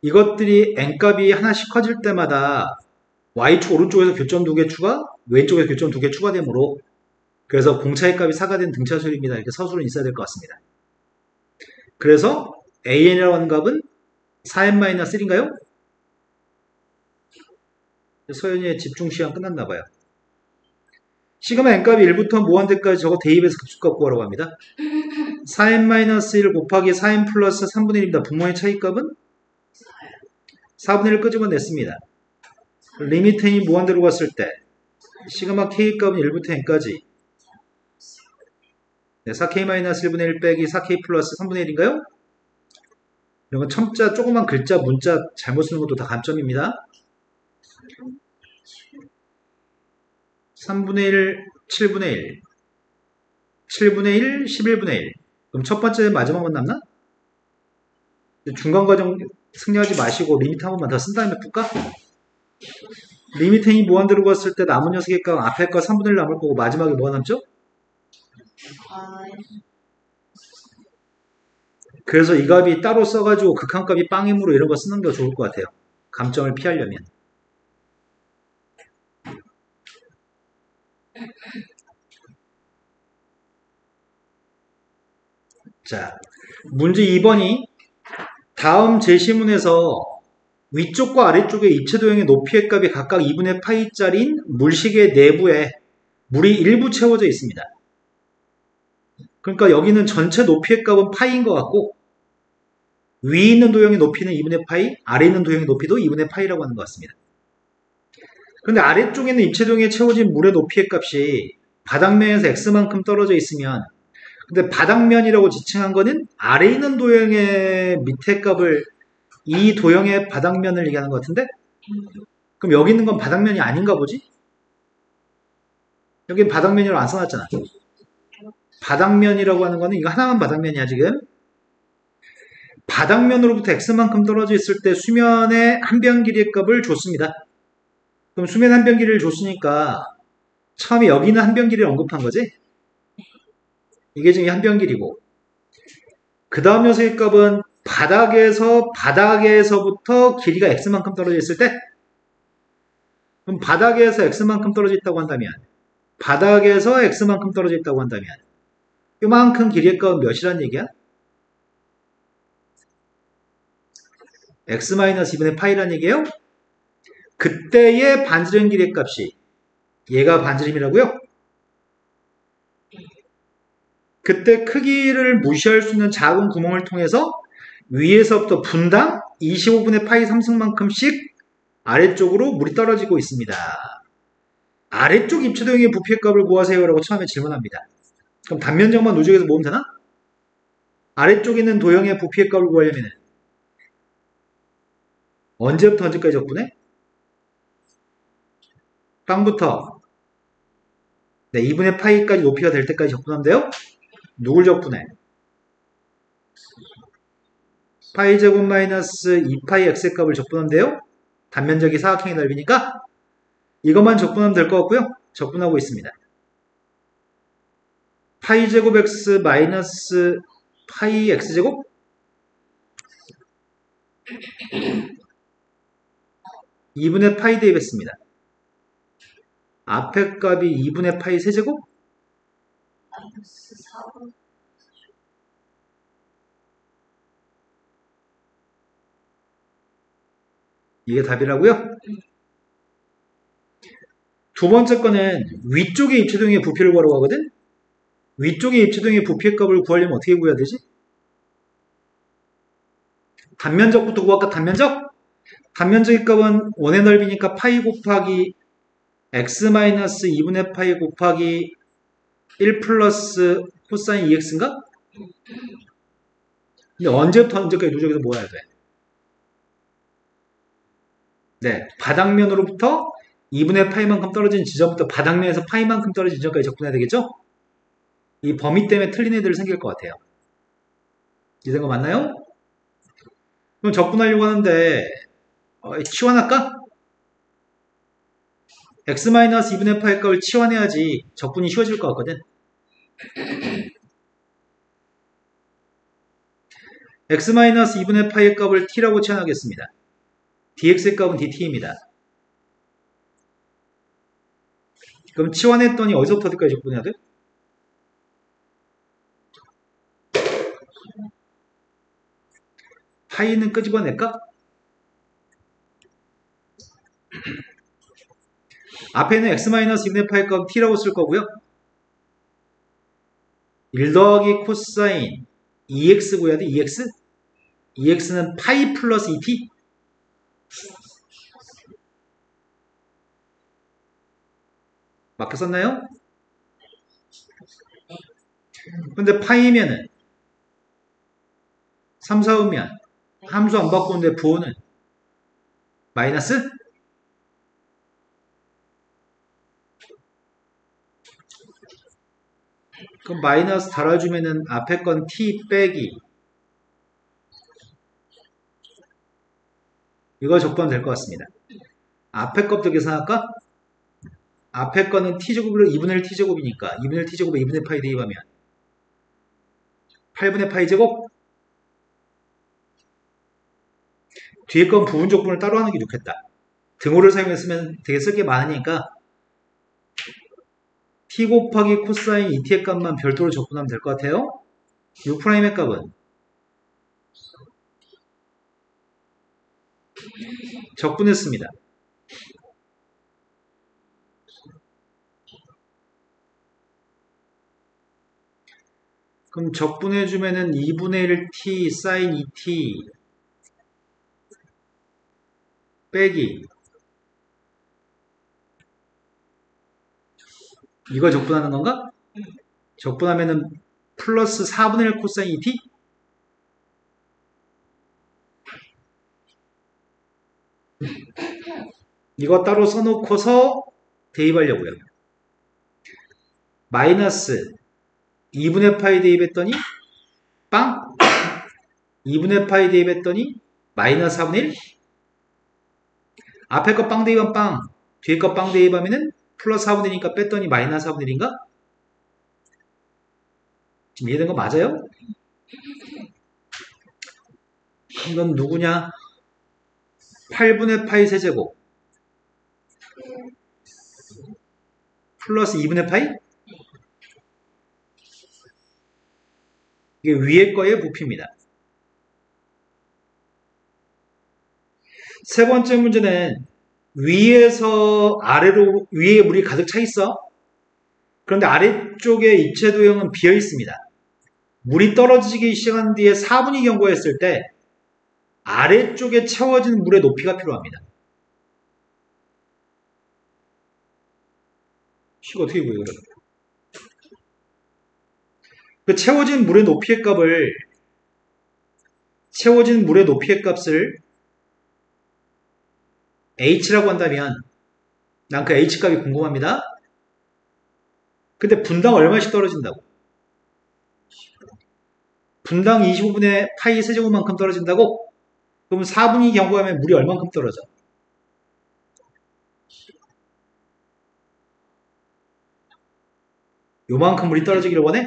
이것들이 n값이 하나씩 커질 때마다 y축 오른쪽에서 교점 2개 추가, 왼쪽에서 교점 2개 추가되므로 그래서 공차의 값이 4가 된 등차수열입니다. 이렇게 서술은 있어야 될 것 같습니다. 그래서 an이라고 하는 값은 4n-1인가요? 서연이의 집중시간 끝났나봐요. 시그마 n값이 1부터 무한대까지 저거 대입해서 급수값 구하라고 합니다. 4n-1 곱하기 4n 플러스 3분의 1입니다. 분모의 차이값은 4분의 1 끄집어냈습니다. 리미트 n이 무한대로 갔을 때 시그마 k값은 1부터 n까지 4k-1분의 1 빼기 4k 플러스 3분의 1인가요? 이런 건 첨자, 조그만 글자, 문자 잘못 쓰는 것도 다 감점입니다. 3분의 1, 7분의 1, 7분의 1, 11분의 1. 그럼 첫 번째 마지막만 남나? 중간 과정 승리하지 마시고 리미트 한 번만 더 쓴 다음에 풀까? 리미트 n이 무한대로 갔을 때 남은 녀석의 값 앞에 거 3분의 1 남을 거고 마지막에 뭐가 남죠? 그래서 이 값이 따로 써가지고 극한값이 빵이므로 이런 거 쓰는 게 좋을 것 같아요. 감점을 피하려면. 자, 문제 2번이 다음 제시문에서 위쪽과 아래쪽의 입체도형의 높이의 값이 각각 2분의 파이짜리인 물시계 내부에 물이 일부 채워져 있습니다. 그러니까 여기는 전체 높이의 값은 파이인 것 같고 위에 있는 도형의 높이는 2분의 파이, 아래 있는 도형의 높이도 2분의 파이라고 하는 것 같습니다. 그런데 아래쪽에 있는 입체도형에 채워진 물의 높이의 값이 바닥면에서 x만큼 떨어져 있으면 근데 바닥면이라고 지칭한 거는 아래 있는 도형의 밑에 값을 이 도형의 바닥면을 얘기하는 것 같은데? 그럼 여기 있는 건 바닥면이 아닌가 보지? 여긴 바닥면이라고 안 써놨잖아. 바닥면이라고 하는 거는 이거 하나만 바닥면이야 지금. 바닥면으로부터 x만큼 떨어져 있을 때 수면의 한 변 길이의 값을 줬습니다. 그럼 수면 한 변 길이를 줬으니까 처음에 여기는 한 변 길이를 언급한 거지? 이게 지금 한 변 길이고 그 다음 녀석의 값은 바닥에서부터 길이가 x만큼 떨어져 있을 때 그럼 바닥에서 x만큼 떨어져 있다고 한다면 바닥에서 x만큼 떨어져 있다고 한다면 요만큼 길이의 값은 몇이란 얘기야? x-2분의 파이란 얘기예요? 그때의 반지름 길이의 값이 얘가 반지름이라고요? 그때 크기를 무시할 수 있는 작은 구멍을 통해서 위에서부터 분당 25분의 파이 3승만큼씩 아래쪽으로 물이 떨어지고 있습니다. 아래쪽 입체도형의 부피값을 구하세요 라고 처음에 질문합니다. 그럼 단면적만 누적해서 모으면 되나? 아래쪽에 있는 도형의 부피의 값을 구하려면 언제부터 언제까지 적분해? 빵부터 2분의 파이까지 높이가 될 때까지 적분하면 돼요? 누굴 적분해? 파이 제곱 마이너스 2파이 x의 값을 적분하면 돼요? 단면적이 사각형의 넓이니까 이것만 적분하면 될 것 같고요. 적분하고 있습니다. 파이 제곱 x 마이너스 파이 x제곱 2분의 파이 대입했습니다. 앞에 값이 2분의 파이 세제곱? 마이너스 4분. 이게 답이라고요? 두 번째 거는 위쪽의 입체도형의 부피를 구하러 가거든? 위쪽의 입체도형의 부피의 값을 구하려면 어떻게 구해야 되지? 단면적부터 구할까? 단면적? 단면적의 값은 원의 넓이니까 파이 곱하기 x 2분의 파이 곱하기 1 플러스 코사인 2x인가? 근데 언제부터 언제까지 누적해서 모아야 돼? 네, 바닥면으로부터 2분의 파이만큼 떨어진 지점부터 바닥면에서 파이만큼 떨어진 지점까지 접근해야 되겠죠? 이 범위 때문에 틀린 애들 생길 것 같아요. 이런 거 맞나요? 그럼 접근하려고 하는데 치환할까? x 2분의 파이 값을 치환해야지 접근이 쉬워질 것 같거든. x 2분의 파이의 값을 t라고 치환하겠습니다. dx의 값은 dt입니다. 그럼 치환했더니 어디서부터 어디까지 접근해야 돼? 파이는 끄집어낼까? 앞에는 x 2분의 파이 값 t라고 쓸 거고요. 1 더하기 코사인 2x 구해야 돼. 2x? 2x는 파이 플러스 2t? 맞게 썼나요? 근데 파이면은 3, 4으면 함수 안 바꾸는데 부호는 마이너스? 그럼 마이너스 달아주면은 앞에 건 t 빼기 이거 적분하면 될 것 같습니다. 앞에 것부터 계산할까? 앞에 거는 t제곱으로 2분의 1 t제곱이니까 2분의 1 t제곱에 2분의 파이 대입하면 8분의 파이 제곱? 뒤에 건 부분 적분을 따로 하는 게 좋겠다. 등호를 사용했으면 되게 쓸 게 많으니까 t 곱하기 코사인 2t의 값만 별도로 적분하면 될 것 같아요. 6'의 값은 적분했습니다. 그럼 적분해주면은 2분의 1t 사인 2t 빼기 이거 적분하는 건가? 적분하면은 플러스 4분의 1 코사인 2t? 이거 따로 써놓고서 대입하려고요. 마이너스 2분의 파이 대입했더니 빵 2분의 파이 대입했더니 마이너스 4분의 1 앞에 거 빵 대입하면 빵 뒤에 거 빵 대입하면은 플러스 4분의 1이니까 뺐더니 마이너스 4분의 1인가? 지금 이해된 거 맞아요? 이건 누구냐? 8분의 파이 세제곱 플러스 2분의 파이? 이게 위에 거의 부피입니다. 세 번째 문제는 위에서 아래로 위에 물이 가득 차 있어. 그런데 아래쪽에 입체 도형은 비어 있습니다. 물이 떨어지기 시작한 뒤에 4분위 경고했을 때 아래쪽에 채워진 물의 높이가 필요합니다. 이거 어떻게 구해요? 그 채워진 물의 높이의 값을 h라고 한다면 난 그 h값이 궁금합니다. 근데 분당 얼마씩 떨어진다고? 분당 25분의 파이 세제곱만큼 떨어진다고? 그럼 4분위 경고하면 물이 얼만큼 떨어져? 요만큼 물이 떨어지기를 원해?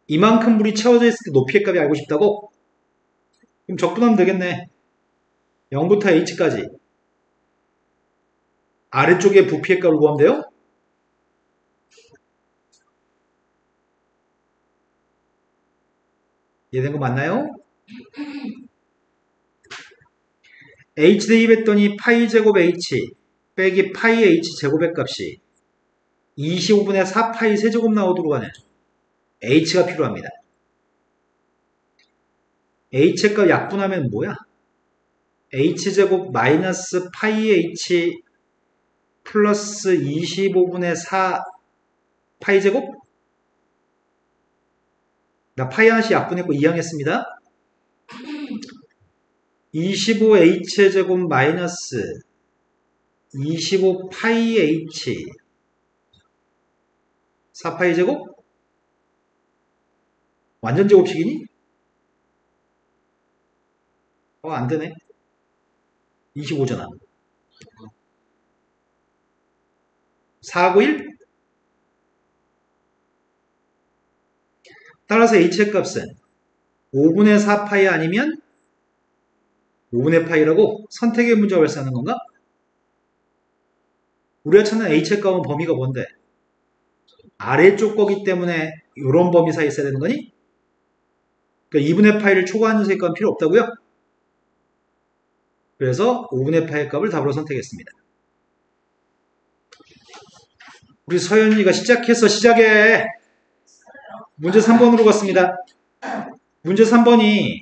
이만큼 물이 채워져 있을 때 높이의 값이 알고 싶다고? 그럼 적분하면 되겠네. 0부터 h까지 아래쪽에 부피의 값을 구하면 돼요? 이해된 거 맞나요? h 대입했더니 파이 제곱 h 빼기 파이 h 제곱의 값이 25분의 4파이 세제곱 나오도록 하네. h가 필요합니다. h의 값 약분하면 뭐야? h제곱 마이너스 파이 h 플러스 25분의 4 파이 제곱? 나 파이 하나씩 약분했고 이항했습니다. 25h제곱 마이너스 25파이 h 4파이 제곱? 완전 제곱식이니? 안되네. 25잖아. 4하고 1? 따라서 h의 값은 5분의 4파이 아니면 5분의 파이라고 선택의 문제가 발생하는 건가? 우리가 찾는 h의 값은 범위가 뭔데? 아래쪽 거기 때문에 이런 범위 사이에 있어야 되는 거니? 그러니까 2분의 파이를 초과하는 녀석의 값은 필요 없다고요? 그래서 5분의 파이의 값을 답으로 선택했습니다. 우리 서현이가 시작해. 문제 3번으로 갔습니다. 문제 3번이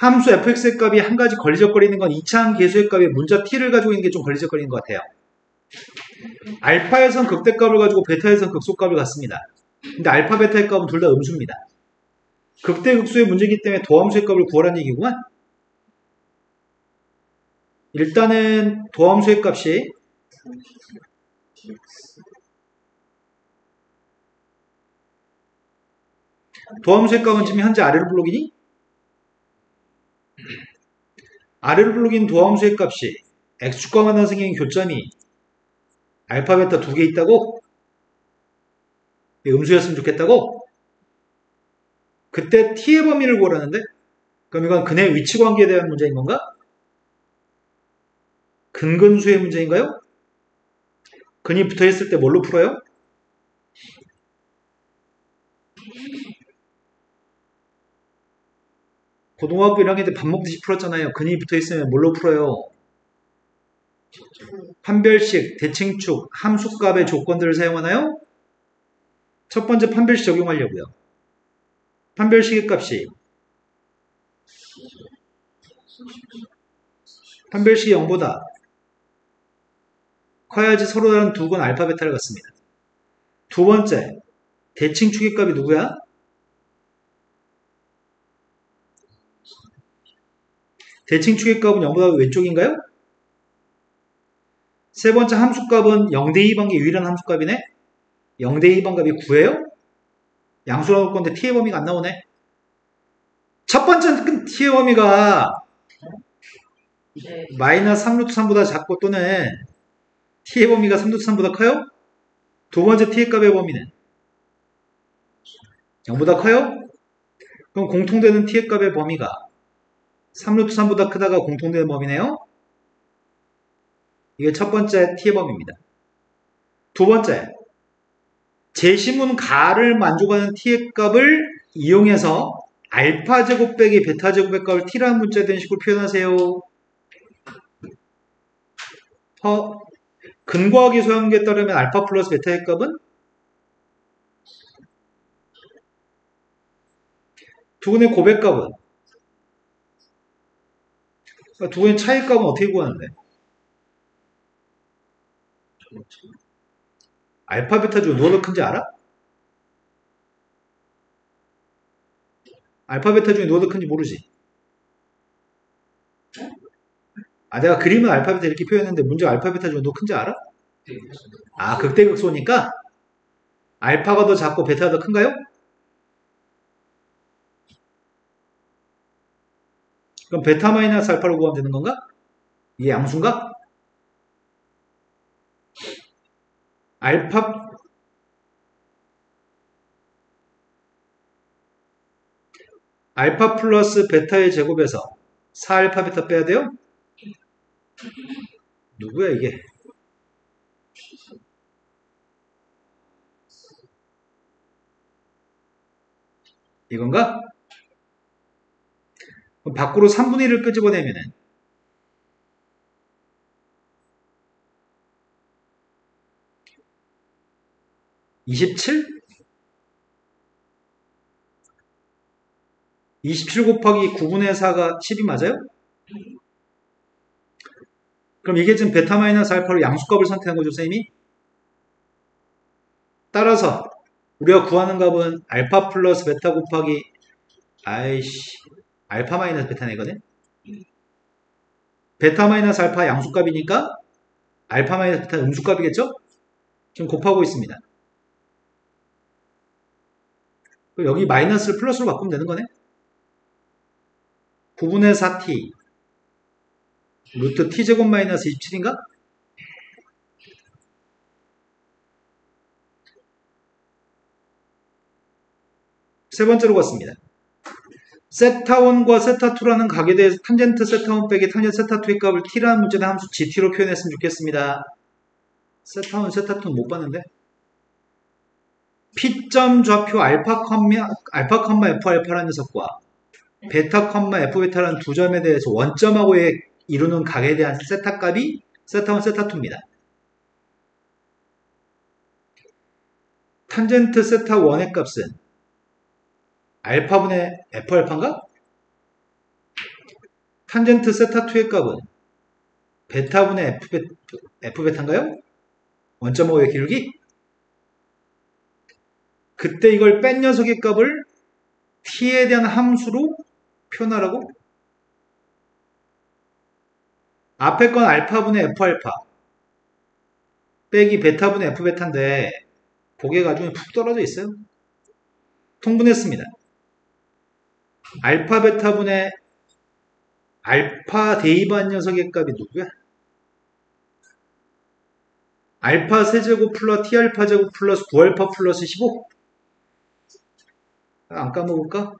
함수 fx의 값이 한 가지 걸리적거리는 건 2차항 계수의 값이 문자 t를 가지고 있는 게 좀 걸리적거리는 것 같아요. 알파에선 극대값을 가지고 베타에선 극소값을 갖습니다. 근데 알파, 베타의 값은 둘 다 음수입니다. 극대 극소의 문제이기 때문에 도함수의 값을 구하라는 얘기구만. 일단은 도함수의 값이 도함수의 값은 지금 현재 아래로 블록이니? 아래로 블록인 도함수의 값이 x축과 만나 생긴 교점이 알파, 베타 두 개 있다고? 음수였으면 좋겠다고? 그때 t의 범위를 구하라는데? 그럼 이건 근의 위치 관계에 대한 문제인 건가? 근근수의 문제인가요? 근이 붙어있을 때 뭘로 풀어요? 고등학교 1학년 때 밥 먹듯이 풀었잖아요. 근이 붙어있으면 뭘로 풀어요? 판별식, 대칭축, 함수값의 조건들을 사용하나요? 첫 번째 판별식 적용하려고요. 판별식의 값이 판별식이 0보다 커야지 서로 다른 두 건 알파, 베타를 갖습니다. 두 번째, 대칭축의 값이 누구야? 대칭축의 값은 0보다 왼쪽인가요? 세 번째 함수값은 0대2 반의 유일한 함수값이네? 0대2 반값이 9예요? 양수로 나올 건데 t의 범위가 안 나오네? 첫 번째 t의 범위가 마이너스 3루트 3보다 작고 또는 t의 범위가 3루트 3보다 커요? 두 번째 t의 값의 범위는 0보다 커요? 그럼 공통되는 t의 값의 범위가 3루트 3보다 크다가 공통되는 범위네요? 이게 첫 번째 t의 범위입니다. 두 번째, 제시문 가를 만족하는 t의 값을 이용해서 알파 제곱 빼기 베타 제곱의 값을 t라는 문자에 대한 식으로 표현하세요. 근과학의 소형계에 따르면 알파 플러스 베타의 값은 두 근의 고백값은? 두 근의 차이값은 어떻게 구하는데? 알파, 베타 중에 누가 더 큰지 알아? 알파, 베타 중에 누가 더 큰지 모르지? 내가 그림은 알파, 베타 이렇게 표현했는데 문제가 알파, 베타 중에 누가 큰지 알아? 극대극소니까 알파가 더 작고 베타가 더 큰가요? 그럼 베타 마이너스 알파로 구하면 되는 건가? 이게 양수인가? 알파 플러스 베타의 제곱에서 4알파 베타 빼야 돼요? 누구야 이게? 이건가? 그럼 밖으로 3분의 1을 끄집어내면은 27? 27 곱하기 9분의 4가 10이 맞아요? 그럼 이게 지금 베타 마이너스 알파로 양수값을 선택한 거죠, 쌤이? 따라서 우리가 구하는 값은 알파 플러스 베타 곱하기 알파 마이너스 베타네거든? 베타 마이너스 알파 양수값이니까 알파 마이너스 베타 음수값이겠죠? 지금 곱하고 있습니다. 그럼 여기 마이너스를 플러스로 바꾸면 되는 거네? 9분의 4t 루트 t제곱 마이너스 27인가? 세 번째로 갔습니다. 세타1과 세타2라는 각에 대해서 탄젠트 세타1 빼기 탄젠트 세타2의 값을 t라는 문자의 함수 gt로 표현했으면 좋겠습니다. 세타1, 세타2는 못 봤는데? P점 좌표 알파, F 알파라는 녀석과 베타, F 베타라는 두 점에 대해서 원점하고 이루는 각에 대한 세타 값이 세타1, 세타2입니다. 탄젠트 세타1의 값은 알파분의 F 알파인가? 탄젠트 세타2의 값은 베타분의 F 베타인가요? 원점하고의 기울기? 그때 이걸 뺀 녀석의 값을 t에 대한 함수로 표현하라고? 앞에 건 알파분의 F 알파 빼기 베타분의 F 베타인데 고개가 아주 푹 떨어져 있어요. 통분했습니다. 알파 베타분의 알파 대입한 녀석의 값이 누구야? 알파 세제곱 플러스 t알파 제곱 플러스 9알파 플러스 15? 안 까먹을까?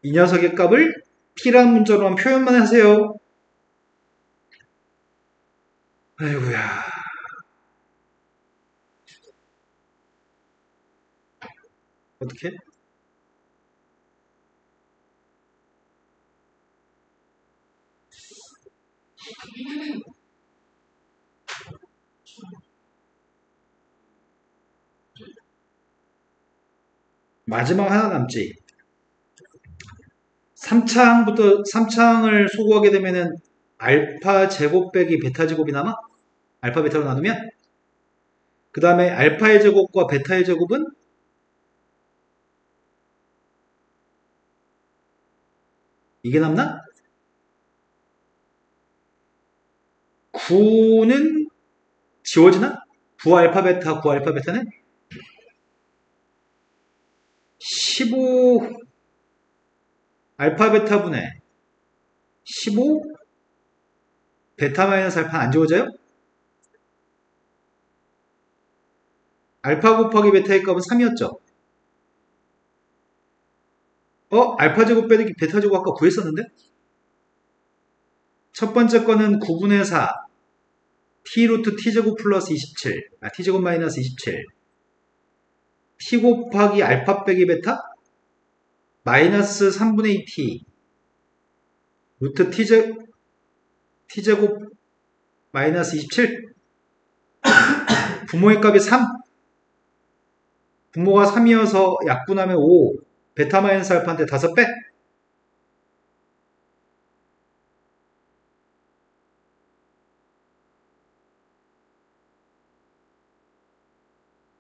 이 녀석의 값을 t라는 문자로만 표현만 하세요. 아이고야. 어떻게? 마지막 하나 남지. 3차항을 소구하게 되면은 알파 제곱 빼기 베타 제곱이 남아? 알파 베타로 나누면? 그 다음에 알파의 제곱과 베타의 제곱은? 이게 남나? 9는 지워지나? 9알파 베타, 9알파 베타는? 15 알파 베타 분의 15 베타 마이너스 알파 안 지워져요? 알파 곱하기 베타의 값은 3이었죠? 알파 제곱 빼기 베타 제곱 아까 구했었는데? 첫 번째 거는 9분의 4 t 루트 t 제곱 플러스 27 t 제곱 마이너스 27 t 곱하기 알파 빼기 베타 마이너스 3분의 2t 루트 t제곱 마이너스 27 부모의 값이 3 부모가 3이어서 약분하면 5 베타 마이너스 알파인데 5배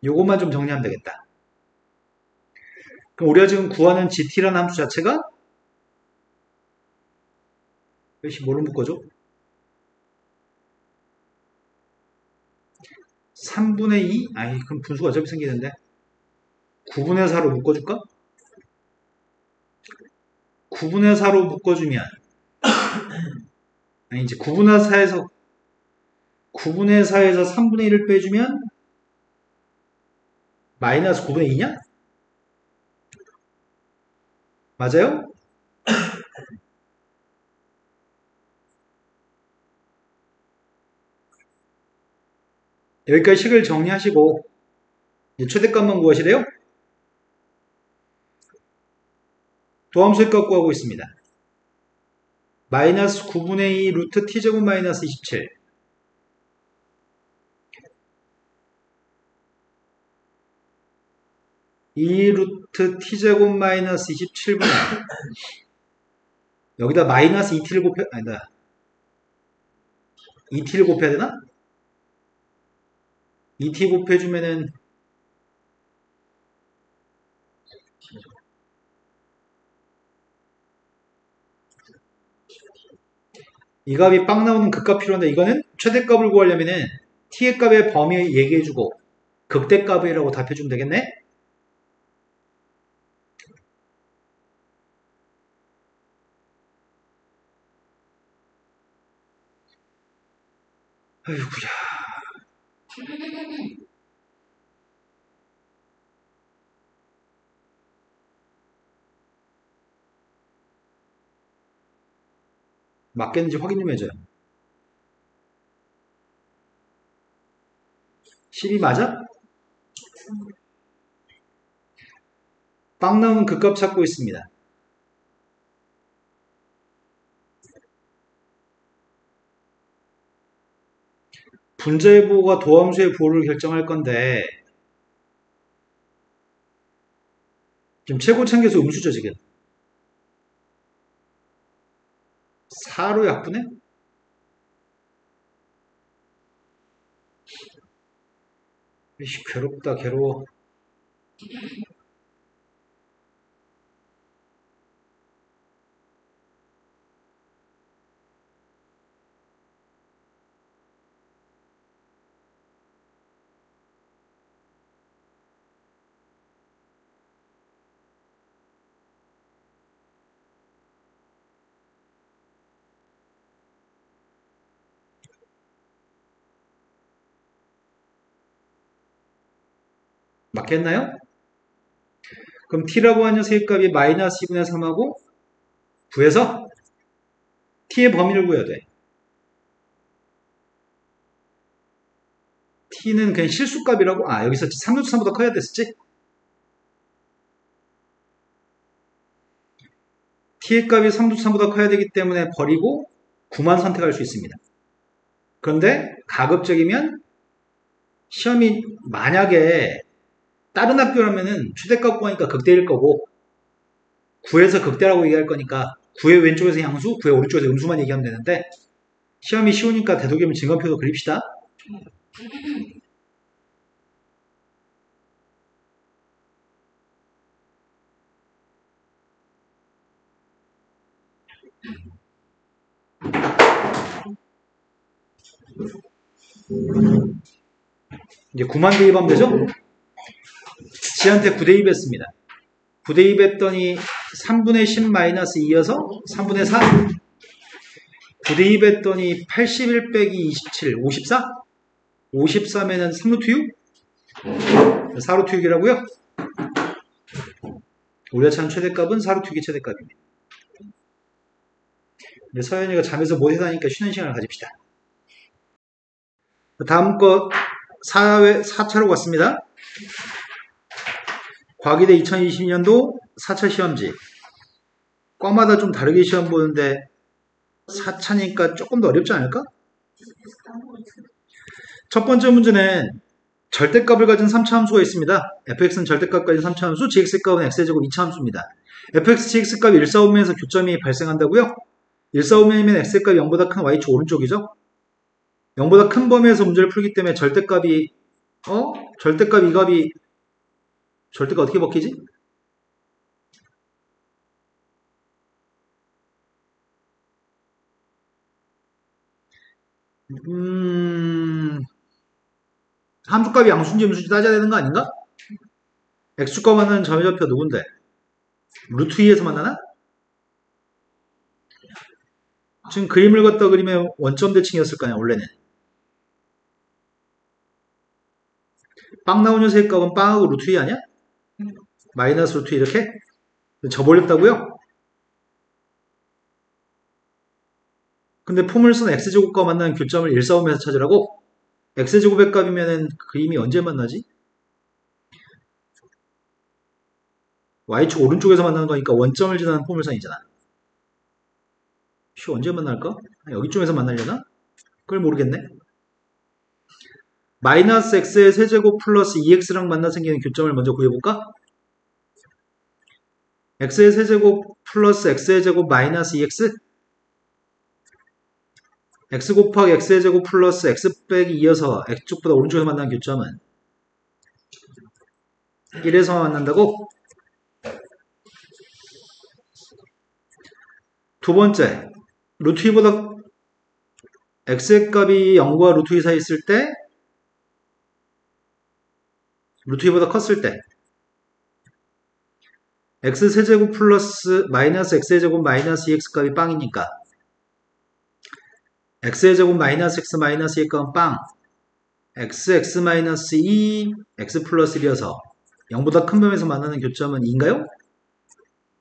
요것만 좀 정리하면 되겠다. 그럼 우리가 지금 구하는 gt라는 함수 자체가 역시 뭐를 묶어줘? 3분의 2? 아니 그럼 분수가 어차피 생기는데 9분의 4로 묶어줄까? 9분의 4로 묶어주면 아니 이제 9분의 4에서 3분의 1을 빼주면 마이너스 9분의 2냐? 맞아요? 여기까지 식을 정리하시고 최대값만 구하시래요? 도함수의 값 구하고 있습니다. 마이너스 9분의 2 루트 t제곱 마이너스 27 2 루트 t제곱 마이너스 27분의 여기다 마이너스 2t를 곱해 아니다 2t를 곱해야 되나? 2t 곱해주면은 이 값이 빵 나오는 그 값 필요한데 이거는 최대값을 구하려면은 t의 값의 범위 얘기해주고 극대값이라고 답해주면 되겠네? 아이고야. 맞겠는지 확인 좀 해줘요. 12 맞아? 빵 나오는 그 값 찾고 있습니다. 분자의 부호가 도함수의 부호를 결정할 건데 지금 최고 참계수 음수죠 지금 4로 약분해? 이씨 괴롭다 괴로워 맞겠나요? 그럼 t라고 하는 녀석의 값이 마이너스 2분의 3하고 구해서 t의 범위를 구해야 돼. t는 그냥 실수값이라고 여기서 3루트 3보다 커야 됐었지? t의 값이 3루트 3보다 커야 되기 때문에 버리고 9만 선택할 수 있습니다. 그런데 가급적이면 시험이 만약에 다른 학교라면은 최대값 구하니까 극대일 거고 9에서 극대라고 얘기할 거니까 9의 왼쪽에서 양수, 9의 오른쪽에서 음수만 얘기하면 되는데 시험이 쉬우니까 되도록이면 증거표도 그립시다. 이제 9만 대입하면 되죠? 지한테 9대입했습니다. 9대입했더니 3분의 10 마이너스 2여서 3분의 4 9대입했더니 81 빼기 27 54? 53에는 3루트 6? 4루트 6이라고요? 우리가 찾은 최대값은 4루트 6이 최대값입니다. 근데 서현이가 잠에서 못해다니까 쉬는 시간을 가집시다. 다음 거 4차로 갔습니다. 과기대 2020년도 4차 시험지 과마다 좀 다르게 시험 보는데 4차니까 조금 더 어렵지 않을까? 비슷비슷한 거 같은데. 첫 번째 문제는 절대값을 가진 3차 함수가 있습니다. fx는 절대값 가진 3차 함수, gx값은 x제곱 2차 함수입니다. fx, gx값이 1,4,5면에서 교점이 발생한다고요? 1,4,5면이면 x값이 0보다 큰 y축 오른쪽이죠? 0보다 큰 범위에서 문제를 풀기 때문에 절대값이 절대값 이 값이 절대값 어떻게 벗기지? 함수값이 양수인지 음수인지 따져야 되는 거 아닌가? x축과 만나는 점의 좌표 누군데? 루트 2에서 만나나? 지금 그림을 갖다 그리면 원점 대칭이었을 거 아니야 원래는. 빵 나온 녀석의 값은 빵하고 루트 2 아니야? 마이너스 루트 2 이렇게? 접올렸다고요? 근데 포물선 x제곱과 만나는 교점을 1,4,5면에서 찾으라고? x제곱의 값이면은 그림이 언제 만나지? y축 오른쪽에서 만나는 거니까 원점을 지나는 포물선이잖아. 언제 만날까? 여기쯤에서 만나려나? 그걸 모르겠네. 마이너스 x의 세제곱 플러스 2x랑 만나 생기는 교점을 먼저 구해볼까? x의 세제곱 플러스 x의 제곱 마이너스 2x? x 곱하기 x의 제곱 플러스 x 빼기 2여서 x축보다 오른쪽에서 만나는 교점은 1에서만 만난다고? 두 번째, 루트 2보다 x의 값이 0과 루트 2 사이 있을 때 루트 2보다 컸을 때 x 세제곱 플러스 마이너스 x의 제곱 마이너스 2x 값이 빵이니까 x의 제곱 마이너스 x 마이너스 2의 값은 빵 x 마이너스 2 x 플러스 1이어서 0보다 큰 범위에서 만나는 교점은 2인가요?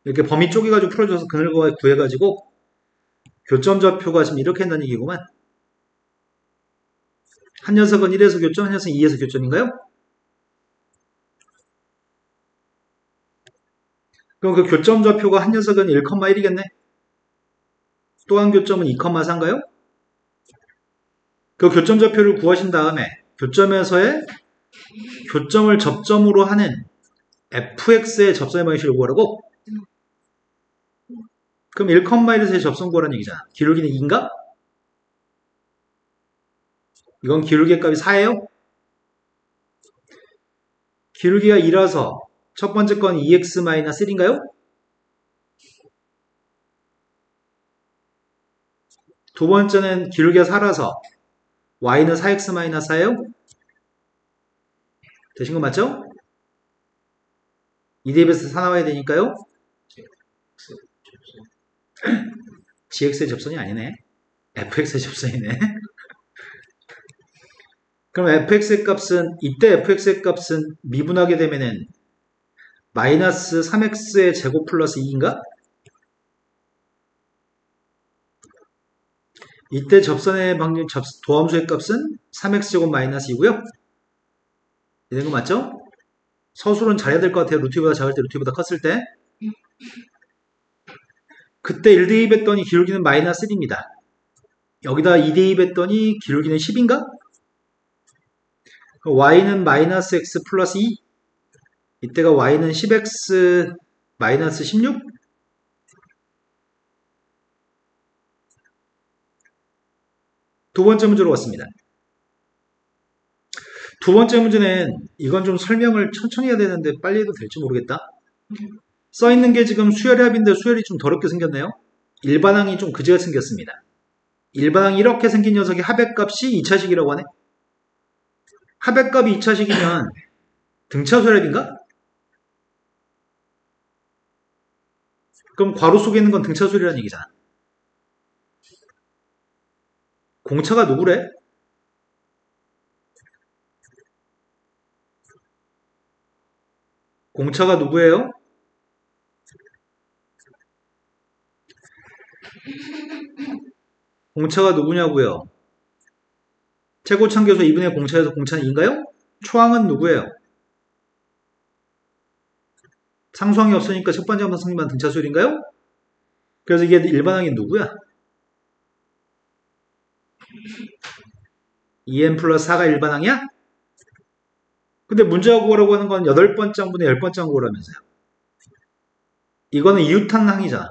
이렇게 범위 쪼개가지고 풀어줘서 그늘과 구해가지고 교점 좌표가 지금 이렇게 한다는 얘기구만. 한 녀석은 1에서 교점, 한 녀석은 2에서 교점인가요? 그럼 그 교점 좌표가 한 녀석은 1,1이겠네? 또 한 교점은 2,4인가요? 그 교점 좌표를 구하신 다음에 교점에서의 교점을 접점으로 하는 fx의 접선의 방식을 구하라고? 그럼 1,1에서의 접선 구하라는 얘기잖아. 기울기는 2인가? 이건 기울기의 값이 4예요? 기울기가 2라서 첫 번째 건 2x-1인가요? 두 번째는 기울기가 4라서 y는 4x-4예요? 되신 거 맞죠? 2 대입해서 4 나와야 되니까요. gx의 접선이 아니네. fx의 접선이네. 그럼 fx의 값은 이때 fx의 값은 미분하게 되면은 마이너스 3x의 제곱 플러스 2인가? 이때 접선의 방정 도함수의 값은 3x제곱 마이너스 2고요. 이런 거 맞죠? 서술은 잘해야 될 것 같아요. 루트보다 작을 때, 루트보다 컸을 때. 그때 1 대입했더니 기울기는 마이너스 1입니다. 여기다 2 대입했더니 기울기는 10인가? y는 마이너스 x 플러스 2. 이때가 y는 10x 마이너스 16? 두 번째 문제로 왔습니다. 두 번째 문제는 이건 좀 설명을 천천히 해야 되는데 빨리 해도 될지 모르겠다. 써있는 게 지금 수열의 합인데 수열이 좀 더럽게 생겼네요. 일반항이 좀 그지같이 생겼습니다. 일반항이 이렇게 생긴 녀석이 합의값이 2차식이라고 하네. 합의값이 2차식이면 등차 수열합인가? 그럼 괄호 속에 있는 건 등차 수열이라는 얘기잖아. 공차가 누구래? 공차가 누구예요? 공차가 누구냐고요? 최고참계수 2분의 공차에서 공차는 2인가요? 초항은 누구예요? 상수항이 없으니까 첫 번째 함수 승리만 등차 수열인가요? 그래서 이게 일반항이 누구야? 2n 플러스 4가 일반항이야? 근데 문제가 구하라고 하는 건 8번째 항분의 10번째 항 구하라면서요. 이거는 이웃항이잖아.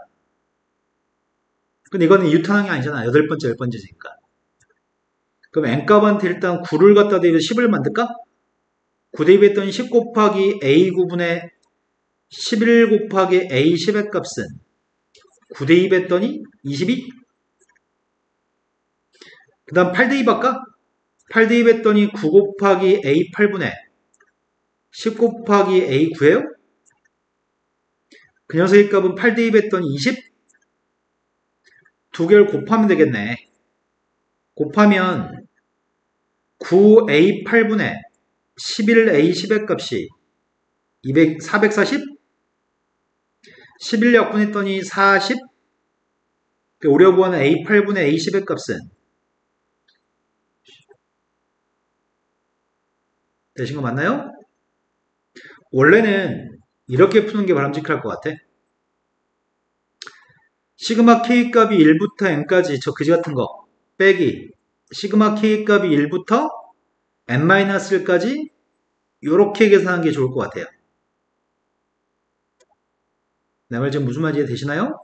근데 이거는 이웃항이 아니잖아. 8번째, 10번째니까. 그럼 n값한테 일단 9를 갖다 대입해서 10을 만들까? 9 대입했더니 10 곱하기 a 9분의 11 곱하기 a 10의 값은 9 대입했더니 22? 그 다음 8 대입할까? 8 대입했더니 9 곱하기 a 8분의 10 곱하기 a 9예요? 그 녀석의 값은 8 대입했더니 20? 두 개를 곱하면 되겠네. 곱하면 9a 8분의 11a 10의 값이 440? 11 약분했더니 40? 우리가 구하는 a 8분의 a 10의 값은 되신 거 맞나요? 원래는 이렇게 푸는 게 바람직할 것 같아. 시그마 k 값이 1부터 n까지 저 그지 같은 거 빼기 시그마 k 값이 1부터 n-1까지 이렇게 계산하는 게 좋을 것 같아요. 내 말 지금 무슨 말인지 되시나요?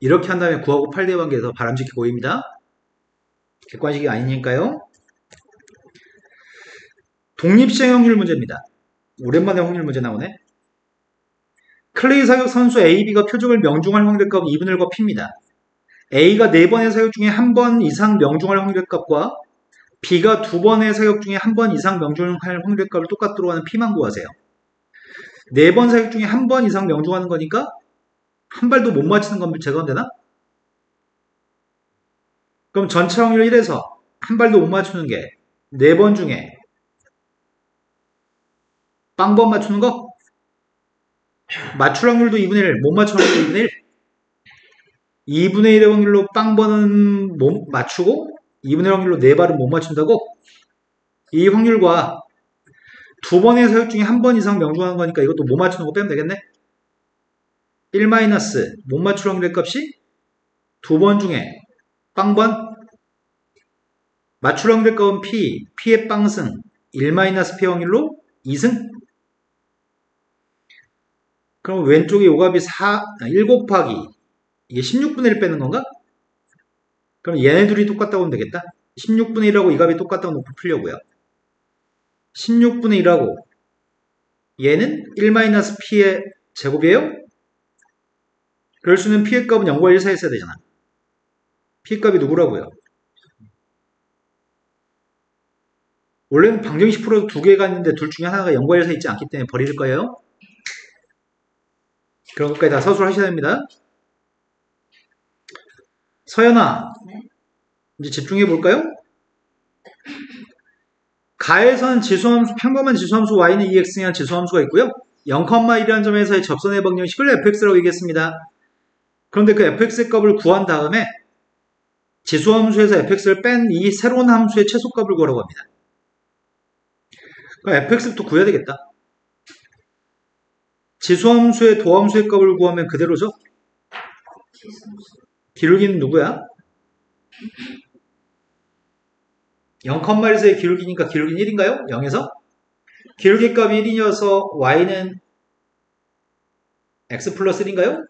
이렇게 한 다음에 9하고 8 대입한 게 더 바람직해 보입니다. 객관식이 아니니까요. 독립시행 확률 문제입니다. 오랜만에 확률 문제 나오네. 클레이 사격 선수 AB가 표적을 명중할 확률 값은 2분의 1과 P입니다. A가 4번의 사격 중에 1번 이상 명중할 확률 값과 B가 2번의 사격 중에 1번 이상 명중할 확률 값을 똑같도록 하는 P만 구하세요. 4번 사격 중에 1번 이상 명중하는 거니까 한 발도 못 맞히는 건 제거하면 되나? 그럼 전체 확률 1에서 한 발도 못 맞추는 게 4번 중에 빵번 맞추는 거? 맞출 확률도 2분의 1, 못 맞출 확률도 2분의 1. 2분의 1의 확률로 빵번은 못 맞추고 2분의 1 확률로 4발은 못 맞춘다고? 이 확률과 2번의 사격 중에 1번 이상 명중하는 거니까 이것도 못 맞추는 거 빼면 되겠네? 1 마이너스 못 맞출 확률의 값이 2번 중에 빵번 맞출 확률의 값은 P, P의 빵승 1 마이너스 P 확률로 2승? 그럼 왼쪽에 요값이 1 곱하기 이게 16분의 1 빼는 건가? 그럼 얘네 둘이 똑같다고 하면 되겠다. 16분의 1하고 이 값이 똑같다고 놓고 풀려고요. 16분의 1하고 얘는 1-P의 제곱이에요? 그럴 수 있는 P의 값은 0과 1 사이에 있어야 되잖아. P 값이 누구라고요? 원래는 방정식 풀어도 두 개가 있는데 둘 중에 하나가 0과 1 사이에 있지 않기 때문에 버릴 거예요. 그런 것까지 다 서술을 하셔야 됩니다. 서연아, 네? 이제 집중해 볼까요? 가에서는 지수함수, 평범한 지수함수 y는 2x에 한 지수함수가 있고요. 0,1이라는 점에서의 접선의 방정식을 fx라고 얘기했습니다. 그런데 그 fx의 값을 구한 다음에 지수함수에서 fx를 뺀 이 새로운 함수의 최소값을 구하라고 합니다. 그럼 fx부터 구해야 되겠다. 지수함수의 도함수의 값을 구하면 그대로죠? 기울기는 누구야? 0,1에서의 기울기니까 기울기는 1인가요? 0에서? 기울기 값이 1이어서 y는 x 플러스 1인가요?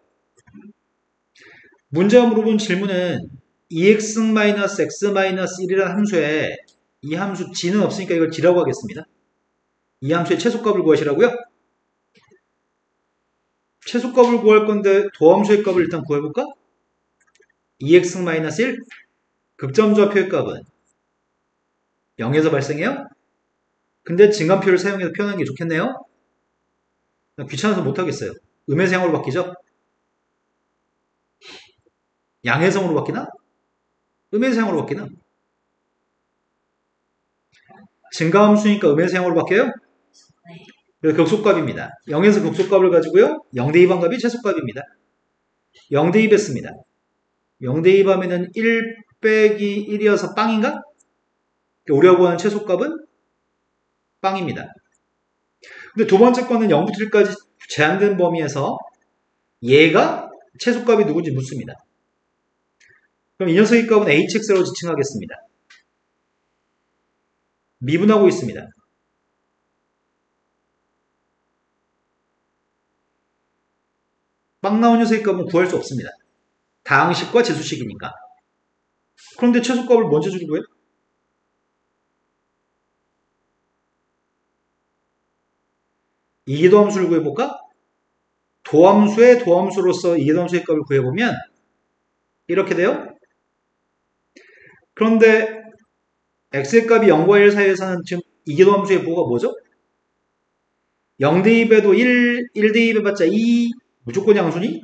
문제가 물어본 질문은 2x-x-1이라는 함수에 이 함수 g는 없으니까 이걸 g라고 하겠습니다. 이 함수의 최소값을 구하시라고요? 최소값을 구할 건데 도함수의 값을 일단 구해볼까? 2x-1 극점좌표의 값은 0에서 발생해요? 근데 증간표를 사용해서 표현하는 게 좋겠네요? 귀찮아서 못하겠어요. 음해상으로 바뀌죠? 양해성으로 바뀌나? 음해상으로 바뀌나? 증가함수니까 음해상으로 바뀌어요? 그래서 극소값입니다. 0에서 극소값을 가지고요. 0 대입한 값이 최소값입니다. 0 대입했습니다. 0 대입하면은 1 빼기 1이어서 빵인가? 우리가 구하는 최소값은 빵입니다. 근데 두 번째 거는 0부터 1까지 제한된 범위에서 얘가 최소값이 누군지 묻습니다. 그럼 이 녀석의 값은 hx라고 지칭하겠습니다. 미분하고 있습니다. 빵 나온 녀석의 값은 구할 수 없습니다. 다항식과 재수식이니까. 그런데 최소값을 먼저 주기로 해? 이계도함수를 구해볼까? 도함수의 도함수로서 이계도함수의 값을 구해보면 이렇게 돼요. 그런데 x의 값이 0과 1 사이에서는 지금 이계도함수의 부호가 뭐죠? 0 대입해도 1, 1 대입해봤자 2 무조건 양수니?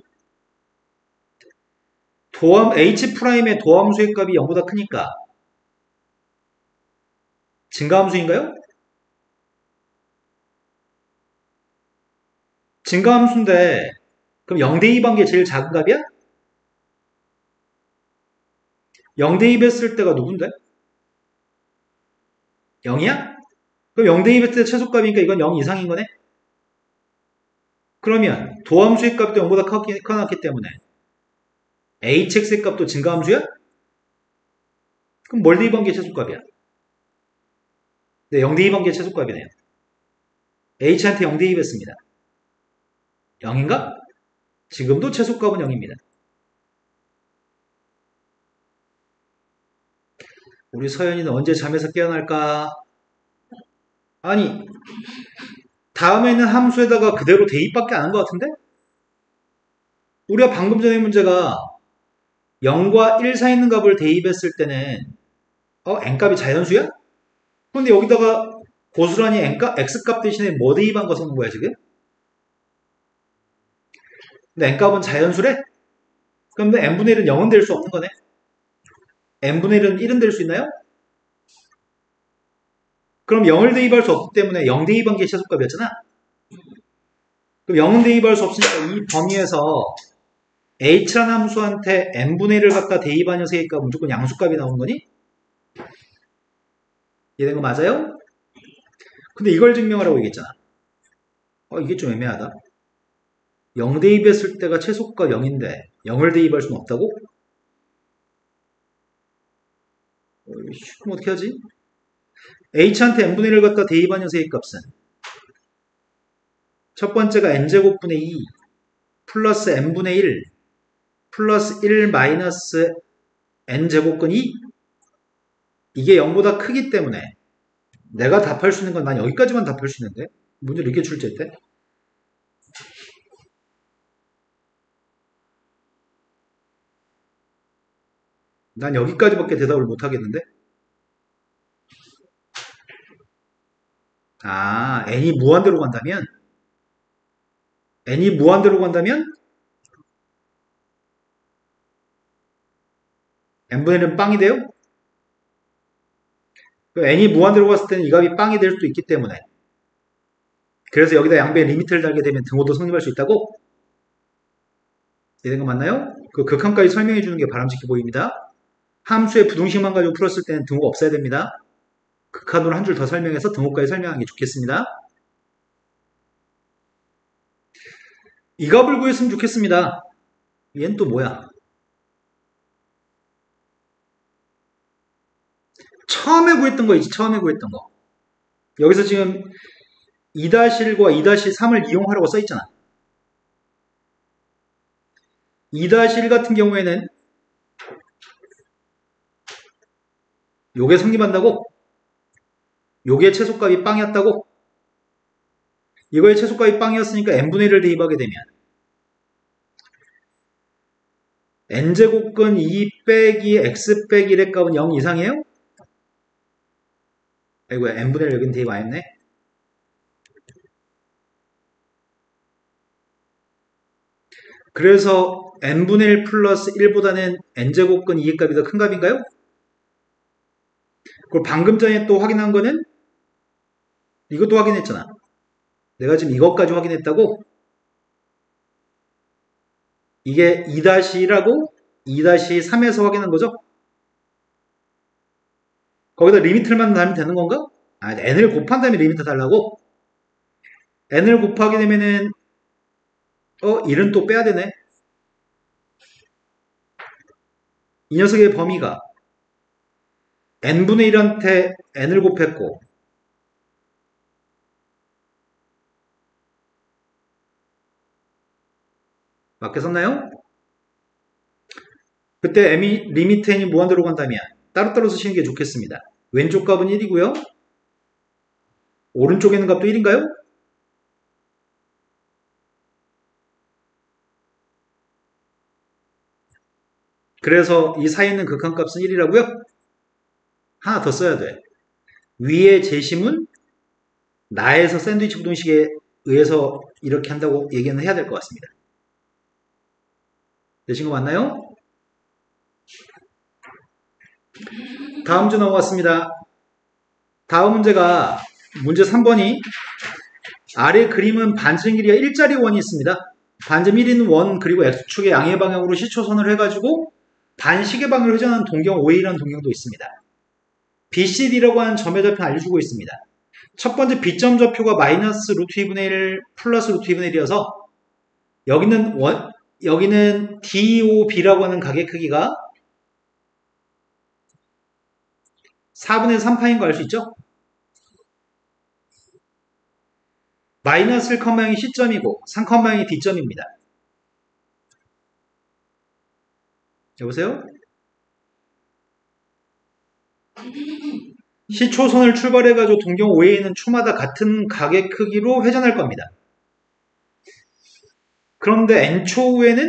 h'의 도함수의 값이 0보다 크니까 증가함수인가요? 증가함수인데 그럼 0 대입한 게 제일 작은 값이야? 0 대입했을 때가 누군데? 0이야? 그럼 0 대입했을 때 최소값이니까 이건 0 이상인 거네? 그러면 도함수의 값도 0보다 커놨기 때문에 hx의 값도 증가함수야? 그럼 뭘 대입한 게 최소값이야? 네, 0 대입한 게 최소값이네요. h한테 0 대입했습니다. 0인가? 지금도 최소값은 0입니다. 우리 서연이는 언제 잠에서 깨어날까? 아니, 다음에는 함수에다가 그대로 대입밖에 안 한 것 같은데? 우리가 방금 전에 문제가 0과 1 사이 있는 값을 대입했을 때는 n값이 자연수야? 그런데 여기다가 고스란히 x값 대신에 뭐 대입한 거 써놓은 거야 지금? 근데 n값은 자연수래? 그럼 n분의 1은 0은 될 수 없는 거네? n분의 1은 1은 될 수 있나요? 그럼 0을 대입할 수 없기 때문에 0 대입한 게 최소값이었잖아? 그럼 0은 대입할 수 없으니까 이 범위에서 h라는 함수한테 n분의 1을 갖다 대입한 녀석의 값은 무조건 양수값이 나오는 거니? 이해된 거 맞아요? 근데 이걸 증명하라고 얘기했잖아. 이게 좀 애매하다. 0 대입했을 때가 최소값 0인데 0을 대입할 수는 없다고? 그럼 어떻게 하지? h한테 n분의 1을 갖다 대입한 녀석의 값은 첫 번째가 n제곱분의 2 플러스 n분의 1 플러스 1 마이너스 n제곱근 2 이게 0보다 크기 때문에 내가 답할 수 있는 건 난 여기까지만 답할 수 있는데 문제를 이렇게 출제했대? 난 여기까지밖에 대답을 못 하겠는데? n이 무한대로 간다면? n이 무한대로 간다면? n분의 1은 빵이 돼요? n이 무한대로 갔을 때는 이 값이 빵이 될 수도 있기 때문에 그래서 여기다 양배의 리미트를 달게 되면 등호도 성립할 수 있다고? 이런 거 맞나요? 그 극한까지 설명해 주는 게 바람직해 보입니다. 함수의 부등식만 가지고 풀었을 때는 등호가 없어야 됩니다. 극한으로 한 줄 더 설명해서 등호까지 설명하는 게 좋겠습니다. 이 값을 구했으면 좋겠습니다. 얘는 또 뭐야? 처음에 구했던 거 있지, 처음에 구했던 거. 여기서 지금 2-1과 2-3을 이용하라고 써있잖아. 2-1 같은 경우에는 요게 성립한다고? 요게 최소값이 빵이었다고? 이거의 최소값이 빵이었으니까 n분의 1을 대입하게 되면 n제곱근 2 빼기 x 빼기 1의 값은 0 이상이에요? 아이고야, n분의 1 여긴 대입 안 했네. 그래서 n분의 1 플러스 1보다는 n제곱근 2의 값이 더 큰 값인가요? 그리고 방금 전에 또 확인한 거는 이것도 확인했잖아. 내가 지금 이것까지 확인했다고? 이게 2-1하고 2-3에서 확인한 거죠? 거기다 리미트만 달면 되는 건가? n을 곱한 다음에 리미트 달라고? n을 곱하게 되면은 1은 또 빼야 되네. 이 녀석의 범위가 n분의 1한테 n을 곱했고 맞게 썼나요? 그때 m이 리미트 n이 무한대로 간다면 따로따로 쓰시는 게 좋겠습니다. 왼쪽 값은 1이고요. 오른쪽에 있는 값도 1인가요? 그래서 이 사이에 있는 극한값은 1이라고요? 하나 더 써야 돼. 위의 제심은 나에서 샌드위치 부등식에 의해서 이렇게 한다고 얘기는 해야 될 것 같습니다. 되신 거 맞나요? 다음 주 넘어갔습니다. 다음 문제가 문제 3번이 아래 그림은 반증 길이가 일자리 원이 있습니다. 반점 1인 원 그리고 x축의 양의 방향으로 시초선을 해가지고 반시계 방향으로 회전하는 동경 OA라는 동경도 있습니다. BCD라고 하는 점의 좌표는 알려주고 있습니다. 첫 번째 B점 좌표가 마이너스 루트 2분의 1 플러스 루트 2분의 1이어서 여기는 DOB라고 하는 가게 크기가 4분의 3파인 거 알 수 있죠? 마이너스 1,0이 C점이고 3,0이 D점입니다. 여보세요? 시초선을 출발해가지고 동경 OA는 초마다 같은 가게 크기로 회전할 겁니다. 그런데 N초 후에는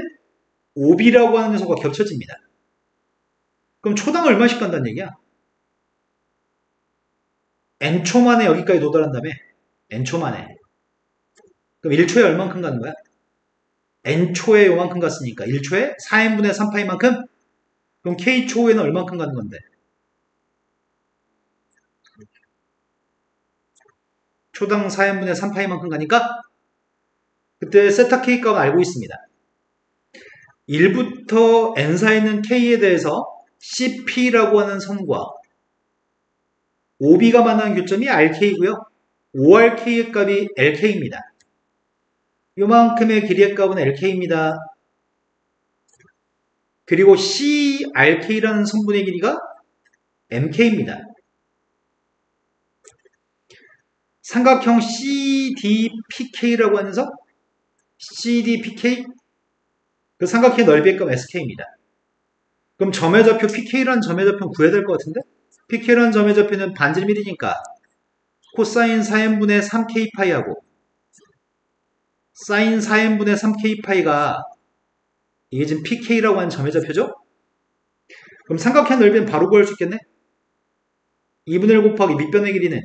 OB라고 하는 녀석과 겹쳐집니다. 그럼 초당 얼마씩 간다는 얘기야? N초 만에 여기까지 도달한 다음에 N초 만에 그럼 1초에 얼만큼 가는 거야? N초에 요만큼 갔으니까 1초에 4n분의 3파이만큼? 그럼 K초에는 얼만큼 가는 건데? 초당 4n분의 3파이만큼 가니까 그때 세타 K 값은 알고 있습니다. 1부터 n 사이에 있는 K에 대해서 CP라고 하는 선과 OB가 만나는 교점이 RK고요. ORK의 값이 LK입니다. 요만큼의 길이의 값은 LK입니다. 그리고 CRK라는 성분의 길이가 MK입니다. 삼각형 CDPK라고 하는 석 CDPK 그 삼각형의 넓이의 값 SK입니다. 그럼 점의 좌표 PK라는 점의 좌표는 구해야 될 것 같은데? PK라는 점의 좌표는 반지름 1이니까 코사인 4n분의 3k파이하고 사인 4n분의 3k파이가 이게 지금 PK라고 하는 점의 좌표죠? 그럼 삼각형 넓이는 바로 구할 수 있겠네? 2분의 1 곱하기 밑변의 길이는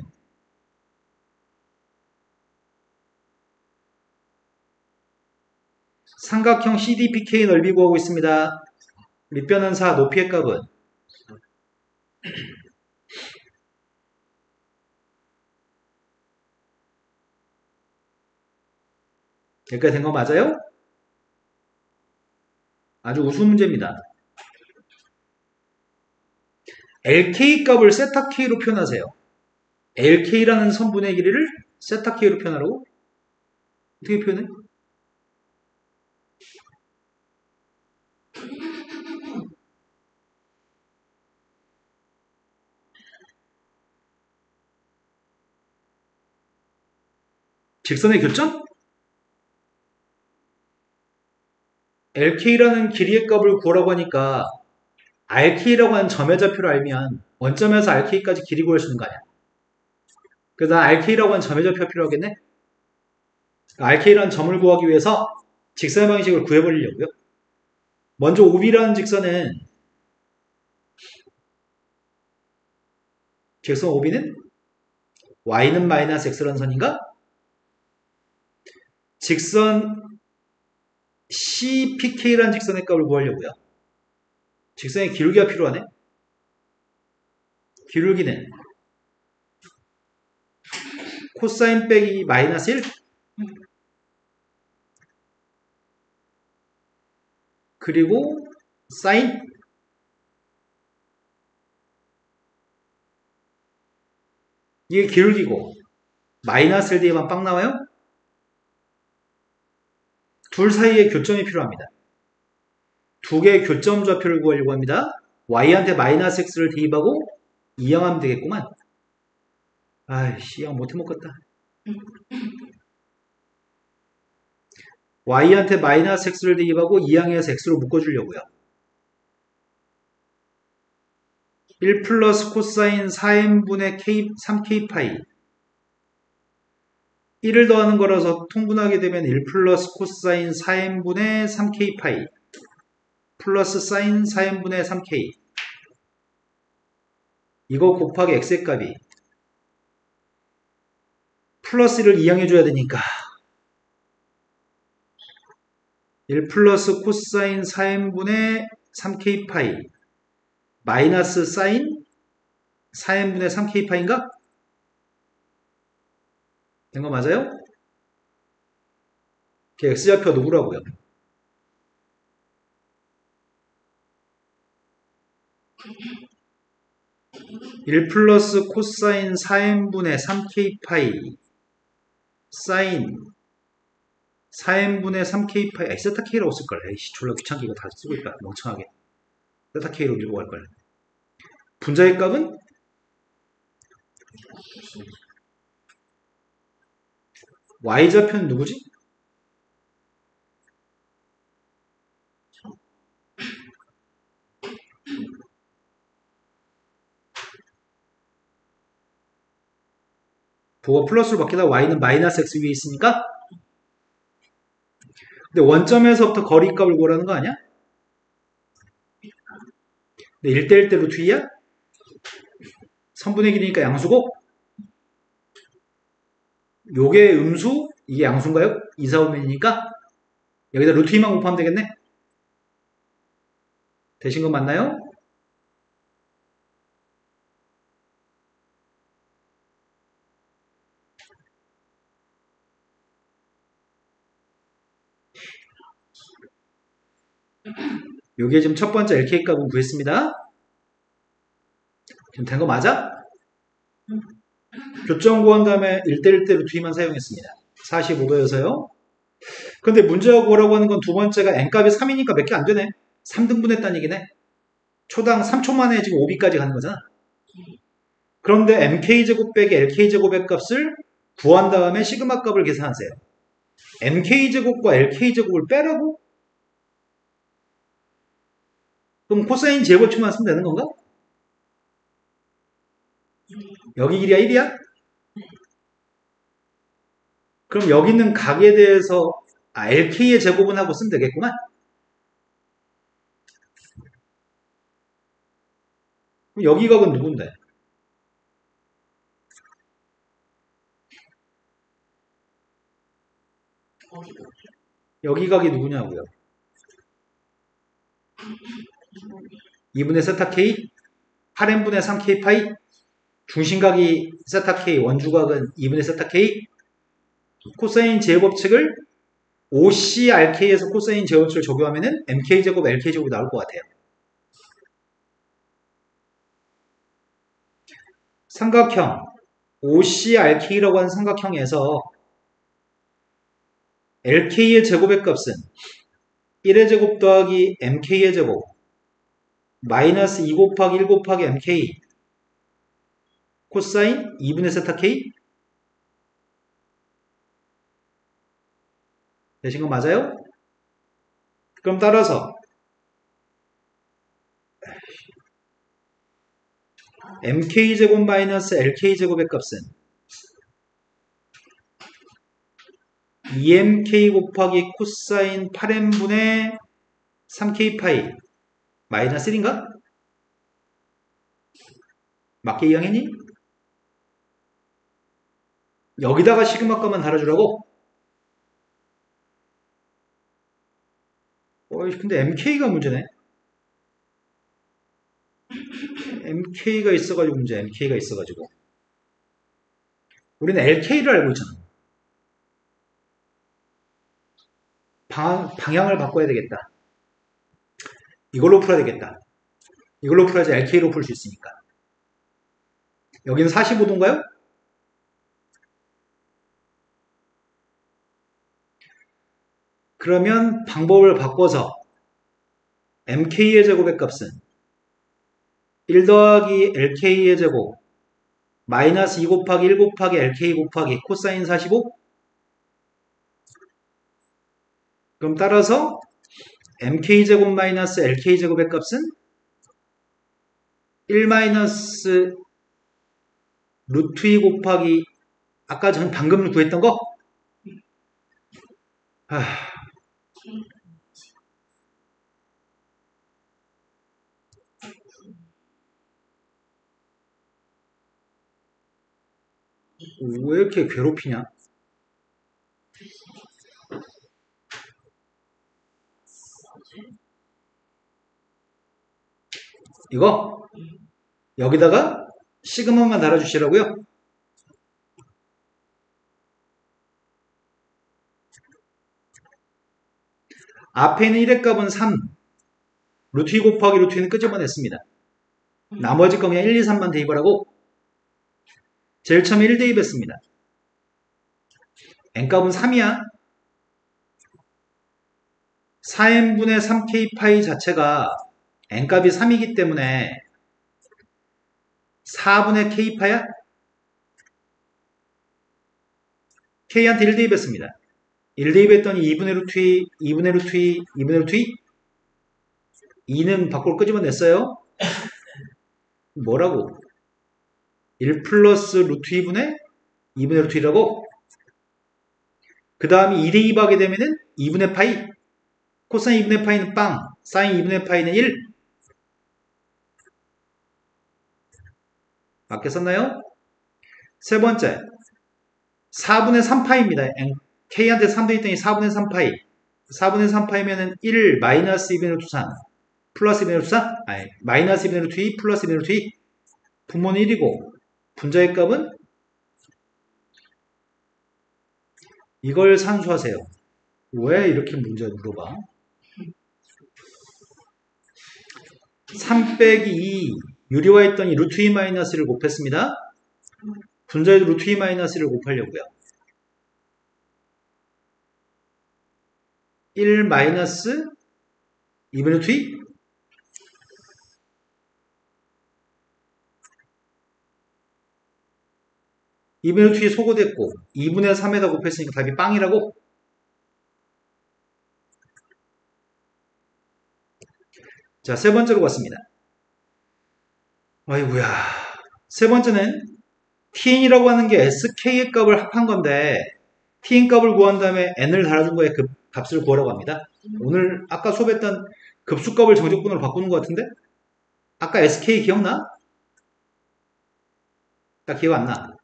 삼각형 CDPK 넓이 구하고 있습니다. 밑변은 4, 높이의 값은 여기까지 된 거 맞아요? 아주 우스운 문제입니다. LK 값을 세타 K로 표현하세요. LK라는 선분의 길이를 세타 K로 표현하라고? 어떻게 표현해? 직선의 교점? LK라는 길이의 값을 구하라고 하니까 RK라고 하는 점의 좌표를 알면 원점에서 RK까지 길이 구할 수 있는 거 아니야. 그래서 난 RK라고 하는 점의 좌표가 필요하겠네? RK라는 점을 구하기 위해서 직선의 방식을 구해버리려고요. 먼저 OB라는 직선은 직선 OB는 Y는 마이너스 X라는 선인가? 직선 CPK라는 직선의 값을 구하려고요. 직선의 기울기가 필요하네. 기울기는 코사인 빼기 마이너스 1 그리고 사인 이게 기울기고 마이너스 1 뒤에만 빵 나와요? 둘 사이에 교점이 필요합니다. 두 개의 교점 좌표를 구하려고 합니다. y한테 마이너스 x를 대입하고 이항하면 되겠구만. 아이씨, 이항 못해 먹겠다. y한테 마이너스 x를 대입하고 이항해서 x로 묶어주려고요. 1 플러스 코사인 4n분의 k, 3k 파이 1을 더하는 거라서 통분하게 되면 1 플러스 코사인 4n분의 3k 파이 플러스 사인 4n분의 3k 이거 곱하기 x의 값이 플러스 1을 이항해줘야 되니까 1 플러스 코사인 4n분의 3k 파이 마이너스 사인 4n분의 3k 파인가? 된 거 맞아요? x좌표 누구라고요? (1 플러스 코사인 4n분의 3k 파이) 사인 4n분의 3k 파이 세타 k라고 쓸걸. 에이씨 졸라 귀찮게 이거 다 쓰고 있다 멍청하게. 세타 k로 밀고 갈걸. 분자의 값은 y좌표는 누구지? 부호가 플러스로 바뀌다 y는 마이너스 x 위에 있으니까 근데 원점에서부터 거리값을 구하라는 거 아니야? 근데 1대1 대 루트 2야? 선분의 길이니까 양수고 요게 음수 이게 양수인가요? 2, 4, 5면이니까 여기다 루트 2만 곱하면 되겠네. 되신 거 맞나요? 요게 지금 첫 번째 LK 값은 구했습니다. 지금 된 거 맞아? 교점 구한 다음에 1대1 대 루트 2만 사용했습니다. 45도여서요. 근데 문제가 구하라고 하는 건 두 번째가 n값이 3이니까 몇 개 안 되네. 3등분 했다는 얘기네. 초당 3초 만에 지금 5b까지 가는 거잖아. 그런데 mk제곱 빼기 lk제곱의 값을 구한 다음에 시그마 값을 계산하세요. mk제곱과 lk제곱을 빼라고? 그럼 코사인 제곱축만 쓰면 되는 건가? 여기 길이가 1이야? 그럼 여기 있는 각에 대해서 LK의 제곱은 하고 쓰면 되겠구만. 그럼 여기 각은 누군데? 여기 각이 누구냐고요? 2분의 세타 K 8n분의 3K 파이 중심각이 세타 K 원주각은 2분의 세타 K 코사인 제곱법칙을 OCRK에서 코사인 제곱법칙을 적용하면은 MK제곱 LK제곱이 나올 것 같아요. 삼각형 OCRK라고 하는 삼각형에서 LK의 제곱의 값은 1의 제곱 더하기 MK의 제곱 마이너스 2 곱하기 1 곱하기 MK 코사인 2분의 세타 K 되신 거 맞아요? 그럼 따라서 MK제곱 마이너스 LK제곱의 값은 2MK 곱하기 코사인 8n분의 3K 파이 마이너스 1인가? 맞게 이해했니? 여기다가 시그마 값만 달아주라고? 근데 MK가 문제네. MK가 있어가지고 문제. MK가 있어가지고 우리는 LK를 알고 있잖아. 방향을 바꿔야 되겠다. 이걸로 풀어야 되겠다. 이걸로 풀어야지 LK로 풀 수 있으니까. 여기는 45도인가요? 그러면 방법을 바꿔서 mk의 제곱의 값은 1 더하기 lk의 제곱 마이너스 2 곱하기 1 곱하기 lk 곱하기 코사인 45? 그럼 따라서 mk제곱 마이너스 lk제곱의 값은 1 마이너스 루트 2 곱하기 아까 전 방금 구했던 거? 왜 이렇게 괴롭히냐? 이거? 여기다가 시그마만 달아주시라고요? 앞에 있는 1의 값은 3 루트 2 곱하기 루트 2는 끄집어냈습니다. 나머지 거 그냥 1, 2, 3만 대입을 하고 제일 처음에 1 대입했습니다. n값은 3이야. 4n분의 3k 파이 자체가 n값이 3이기 때문에 4분의 k 파야? k한테 1 대입했습니다. 1 대입했더니 2분의 루트 2, 2분의 루트 2, 2분의 루트 2? 2는 밖으로 끄집어냈어요. 뭐라고? 1 플러스 루트 2분의 2분의 루트 2라고? 그 다음에 2 대입하게 되면은 2분의 파이. 코사인 2분의 파이는 빵. 사인 2분의 파이는 1. 맞게 썼나요? 세 번째. 4분의 3파이입니다. k한테 3 대입했더니 4분의 3파이. 4분의 3파이면은 1 마이너스 2분의 루트 3. 플러스 2분의 루트 4? 아니, 마이너스 2분의 루트 2 플러스 2분의 루트 2. 분모는 1이고 분자의 값은 이걸 산수하세요. 왜 이렇게 문제 물어봐? 3 빼기 2 유리화 했더니 루트 2 마이너스 1을 곱했습니다. 분자에도 루트 2 마이너스 1을 곱하려고요. 1 마이너스 2분의 루트 2? 이분의 루트 2 소거됐고 2분의 3에다 곱했으니까 답이 빵이라고? 자, 세 번째로 갔습니다. 아이고야. 세 번째는 tn이라고 하는 게 sk의 값을 합한 건데 tn 값을 구한 다음에 n을 달아준 거에 그 값을 구하라고 합니다. 오늘 아까 수업했던 급수값을 정적분으로 바꾸는 것 같은데? 아까 sk 기억나? 나 기억 안 나.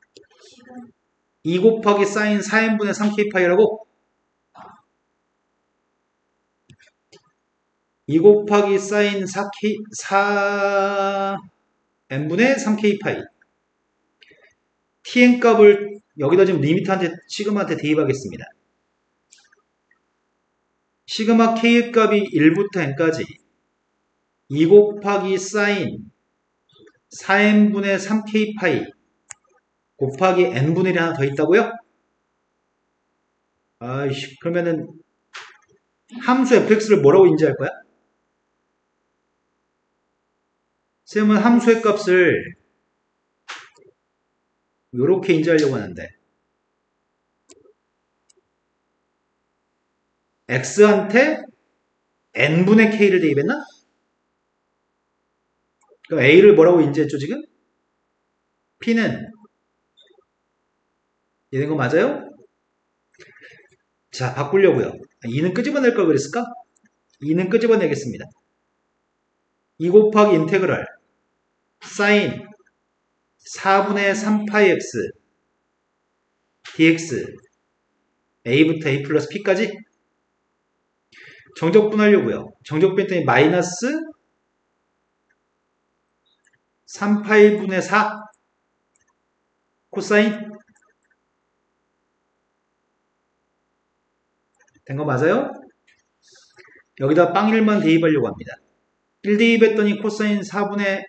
2 곱하기 사인 4n분의 3k 파이라고? 2 곱하기 사인 4n분의 3k 파이. tn 값을 여기다 지금 리미트한테 시그마한테 대입하겠습니다. 시그마 k의 값이 1부터 n까지 2 곱하기 사인 4n분의 3k 파이 곱하기 n분의 1이 하나 더 있다고요? 아이씨, 그러면은 함수 fx를 뭐라고 인지할 거야? 쌤은 함수의 값을 이렇게 인지하려고 하는데 x한테 n분의 k를 대입했나? 그럼 a를 뭐라고 인지했죠 지금? p는 이런 거 맞아요? 자, 바꾸려고요. 2는 끄집어낼 걸 그랬을까? 2는 끄집어내겠습니다. 2 곱하기 인테그랄 사인 4분의 3파이 x dx a부터 a 플러스 p까지 정적분하려고요. 정적분했더니 마이너스 3파이분의 4 코사인 된 거 맞아요? 여기다 빵 1만 대입하려고 합니다. 1 대입했더니 코사인 4분의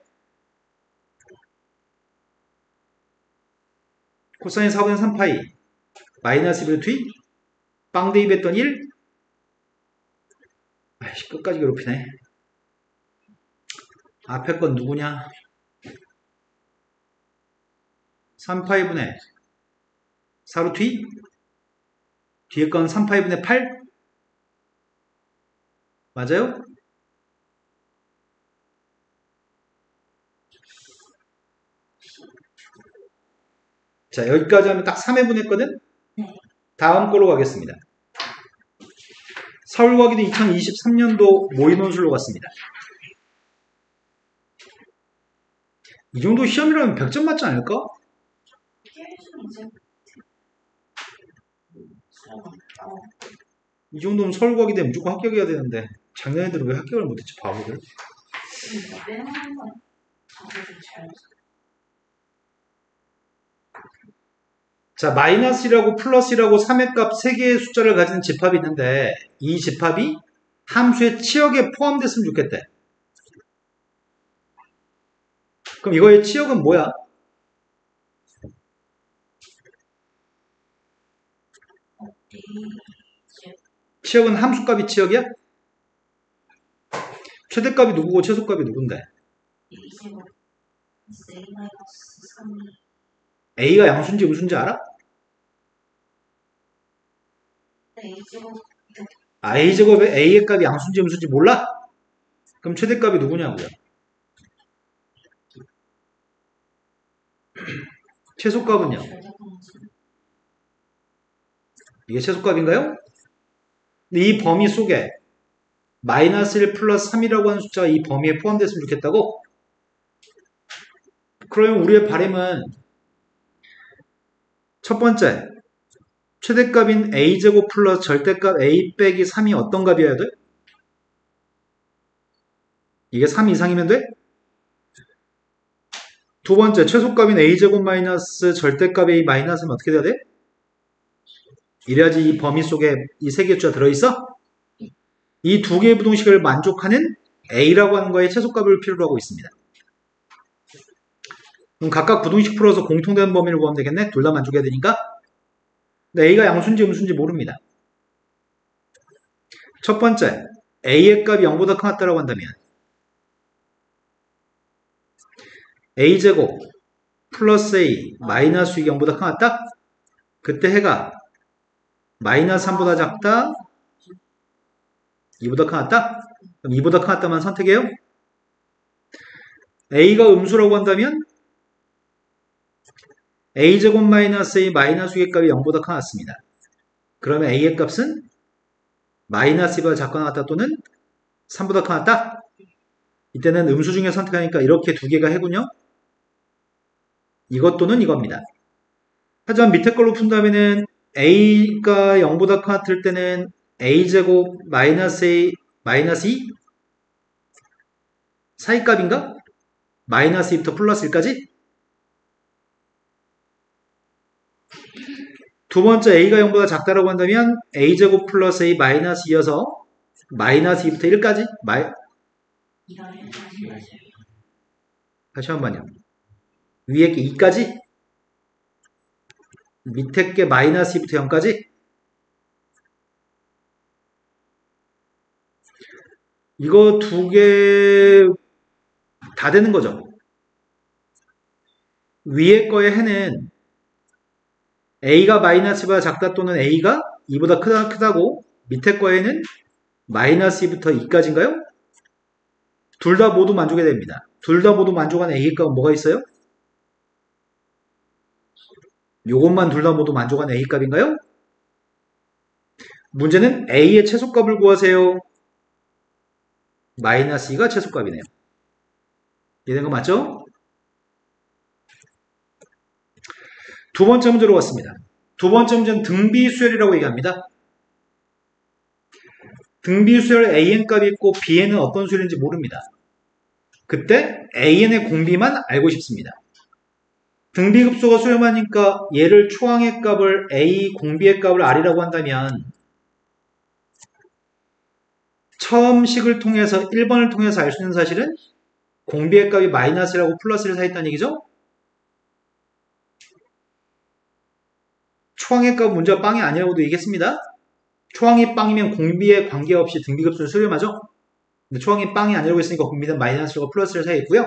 코사인 4분의 3파이 마이너스 루트 2 빵 대입했더니 1 아이씨, 끝까지 괴롭히네. 앞에 건 누구냐? 3파이분의 4루트 2? 뒤에 건 3파이분의 8? 맞아요? 자, 여기까지 하면 딱 3회분 했거든? 네. 다음 걸로 가겠습니다. 서울과기도 2023년도 모의논술로 갔습니다. 이 정도 시험이라면 100점 맞지 않을까? 이 정도면 서울과기대 무조건 합격해야 되는데 작년에들은 왜 합격을 못했지, 바보들? 자, 마이너스라고 플러스라고 3의 값 3개의 숫자를 가진 집합이 있는데 이 집합이 함수의 치역에 포함됐으면 좋겠대. 그럼 이거의 치역은 뭐야? 치역은 함수값이 치역이야? 최대값이 누구고 최소값이 누군데? A가 양수인지 음수인지 알아? A제곱에 A의 값이 양수인지 음수인지 몰라? 그럼 최대값이 누구냐고요? 최소값은요? 이게 최소값인가요? 이 범위 속에 마이너스 1 플러스 3이라고 하는 숫자가 이 범위에 포함됐으면 좋겠다고? 그러면 우리의 바람은 첫 번째, 최대값인 a제곱 플러스 절대값 a 빼기 3이 어떤 값이어야 돼? 이게 3 이상이면 돼? 두 번째, 최소값인 a제곱 마이너스 절대값 a 마이너스면 어떻게 돼야 돼? 이래야지 이 범위 속에 이 세 개의 숫자 들어있어? 이 두 개의 부등식을 만족하는 a라고 하는 거에 최소값을 필요로 하고 있습니다. 그럼 각각 부등식 풀어서 공통되는 범위를 구하면 되겠네? 둘 다 만족해야 되니까. 근데 a가 양수인지 음수인지 모릅니다. 첫 번째, a의 값이 0보다 크다라고 한다면 a제곱 플러스 a 마이너스 6이 0보다 크다? 그때 해가 마이너스 3보다 작다? 2보다 크다? 그럼 2보다 크다만 선택해요? a가 음수라고 한다면 a제곱 마이너스 a 마이너스 6의 값이 0보다 크습니다. 그러면 a의 값은 마이너스 2보다 작거나 같다 또는 3보다 크다? 이때는 음수 중에 선택하니까 이렇게 두 개가 해군요. 이것 또는 이겁니다. 하지만 밑에 걸로 푼다면은 a가 0보다 같을 때는 a제곱 마이너스 a 마이너스 2 사이값인가? 마이너스 2부터 플러스 1까지? 두 번째 a가 0보다 작다라고 한다면 a제곱 플러스 a 마이너스 2여서 마이너스 2부터 1까지? 다시 한 번요. 위에 게 2까지? 밑에 게 마이너스 2부터 0까지? 이거 두 개 다 되는 거죠. 위에 거의 해는 a가 마이너스보다 작다 또는 a가 2보다 크다고 밑에 거에는 마이너스 2부터 2까지인가요? 둘 다 모두 만족해야 됩니다. 둘 다 모두 만족하는 a의 값은 뭐가 있어요? 요것만 둘 다 모두 만족하는 a 값인가요? 문제는 a의 최소값을 구하세요. 마이너스 2가 최소값이네요. 이해된 거 맞죠? 두 번째 문제로 왔습니다. 두 번째 문제는 등비수열이라고 얘기합니다. 등비수열 an 값이 있고 bn은 어떤 수열인지 모릅니다. 그때 an의 공비만 알고 싶습니다. 등비급소가 수렴하니까 얘를 초항의 값을 a, 공비의 값을 r이라고 한다면 처음 식을 통해서 1번을 통해서 알 수 있는 사실은 공비의 값이 마이너스라고 플러스를 사이했다는 얘기죠? 초항의 값 문제가 빵이 아니라고도 얘기했습니다. 초항이 빵이면 공비에 관계없이 등비급수는 수렴하죠? 근데 초항이 빵이 아니라고 했으니까 공비는 마이너스와 플러스를 사이했고요.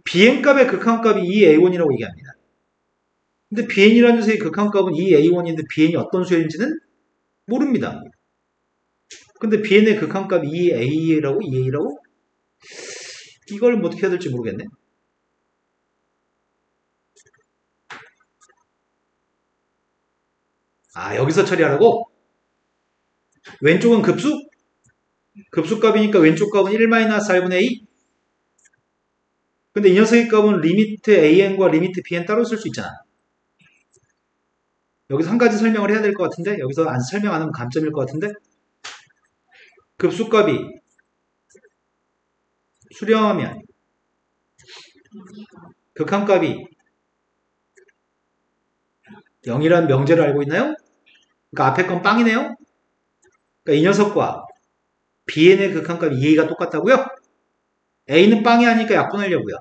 bn값의 극한값이 2a1이라고 얘기합니다. 근데 bn이라는 녀석의 극한값은 2a1인데 bn이 어떤 수열인지는 모릅니다. 근데 bn의 극한값이 2a라고? 2a라고? 이걸 뭐 어떻게 해야 될지 모르겠네. 아, 여기서 처리하라고? 왼쪽은 급수? 급수값이니까 왼쪽 값은 1-r분의 a. 근데 이 녀석의 값은 리미트 an과 리미트 bn 따로 쓸 수 있잖아. 여기서 한 가지 설명을 해야 될 것 같은데, 여기서 안 설명 안 하면 감점일 것 같은데, 급수값이 수렴하면 극한값이 0이라는 명제를 알고 있나요? 그러니까 앞에 건 빵이네요. 그러니까 이 녀석과 bn의 극한값이 2a가 똑같다고요? a는 빵이 아니니까 약분하려고요.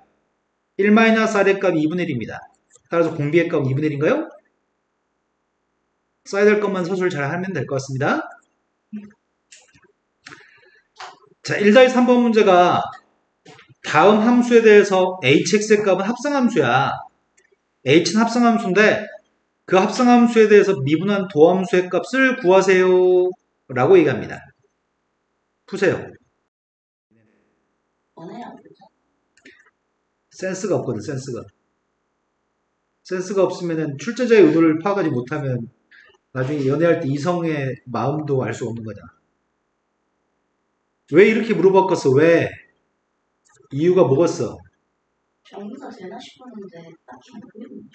1-r의 값이 2분의 1입니다. 따라서 공비의 값은 2분의 1인가요? 써야 될 것만 서술 잘 하면 될 것 같습니다. 자, 1-3번 문제가 다음 함수에 대해서 hx의 값은 합성함수야. h는 합성함수인데 그 합성함수에 대해서 미분한 도함수의 값을 구하세요 라고 얘기합니다. 푸세요. 센스가 없거든. 센스가 없으면 출제자의 의도를 파악하지 못하면 나중에 연애할 때 이성의 마음도 알 수 없는 거잖아. 왜 이렇게 물어봤겠어? 왜? 이유가 뭐겠어? 정리가 되나 싶었는데 딱히 모르겠네요.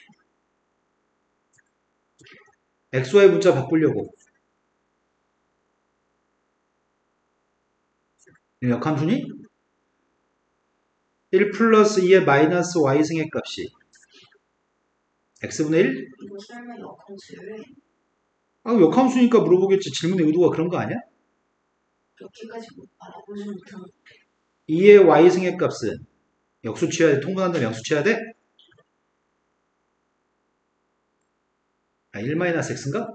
XY 문자 바꾸려고. 역함수니? 1 플러스 2의 마이너스 y승의 값이 x분의 1? 이거 설마 역함수를 아, 역함수니까 물어보겠지. 질문의 의도가 그런 거 아니야? 이렇게까지 알아보지 못한 2의 y승의 값은 역수 취해야 돼? 통분한다면 역수 취해야 돼? 아, 1-x인가?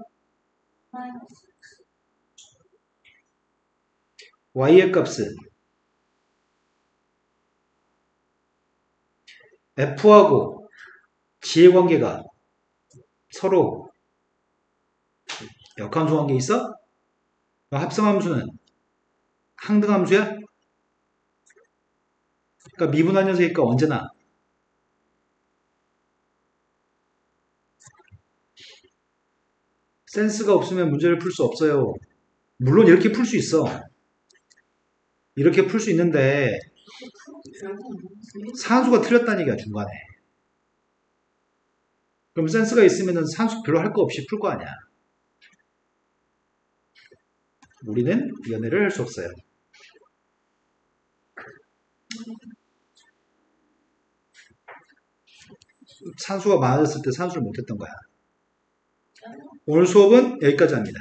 y의 값은 f하고 g의 관계가 서로 역함수 관계 있어? 합성함수는 항등함수야? 그러니까 미분한 녀석이니까 언제나 센스가 없으면 문제를 풀 수 없어요. 물론 이렇게 풀 수 있어. 이렇게 풀 수 있는데 산수가 틀렸다는 얘기야 중간에. 그럼 센스가 있으면 산수 별로 할 거 없이 풀 거 아니야. 우리는 연애를 할 수 없어요. 산수가 많아졌을 때 산수를 못했던 거야. 오늘 수업은 여기까지 합니다.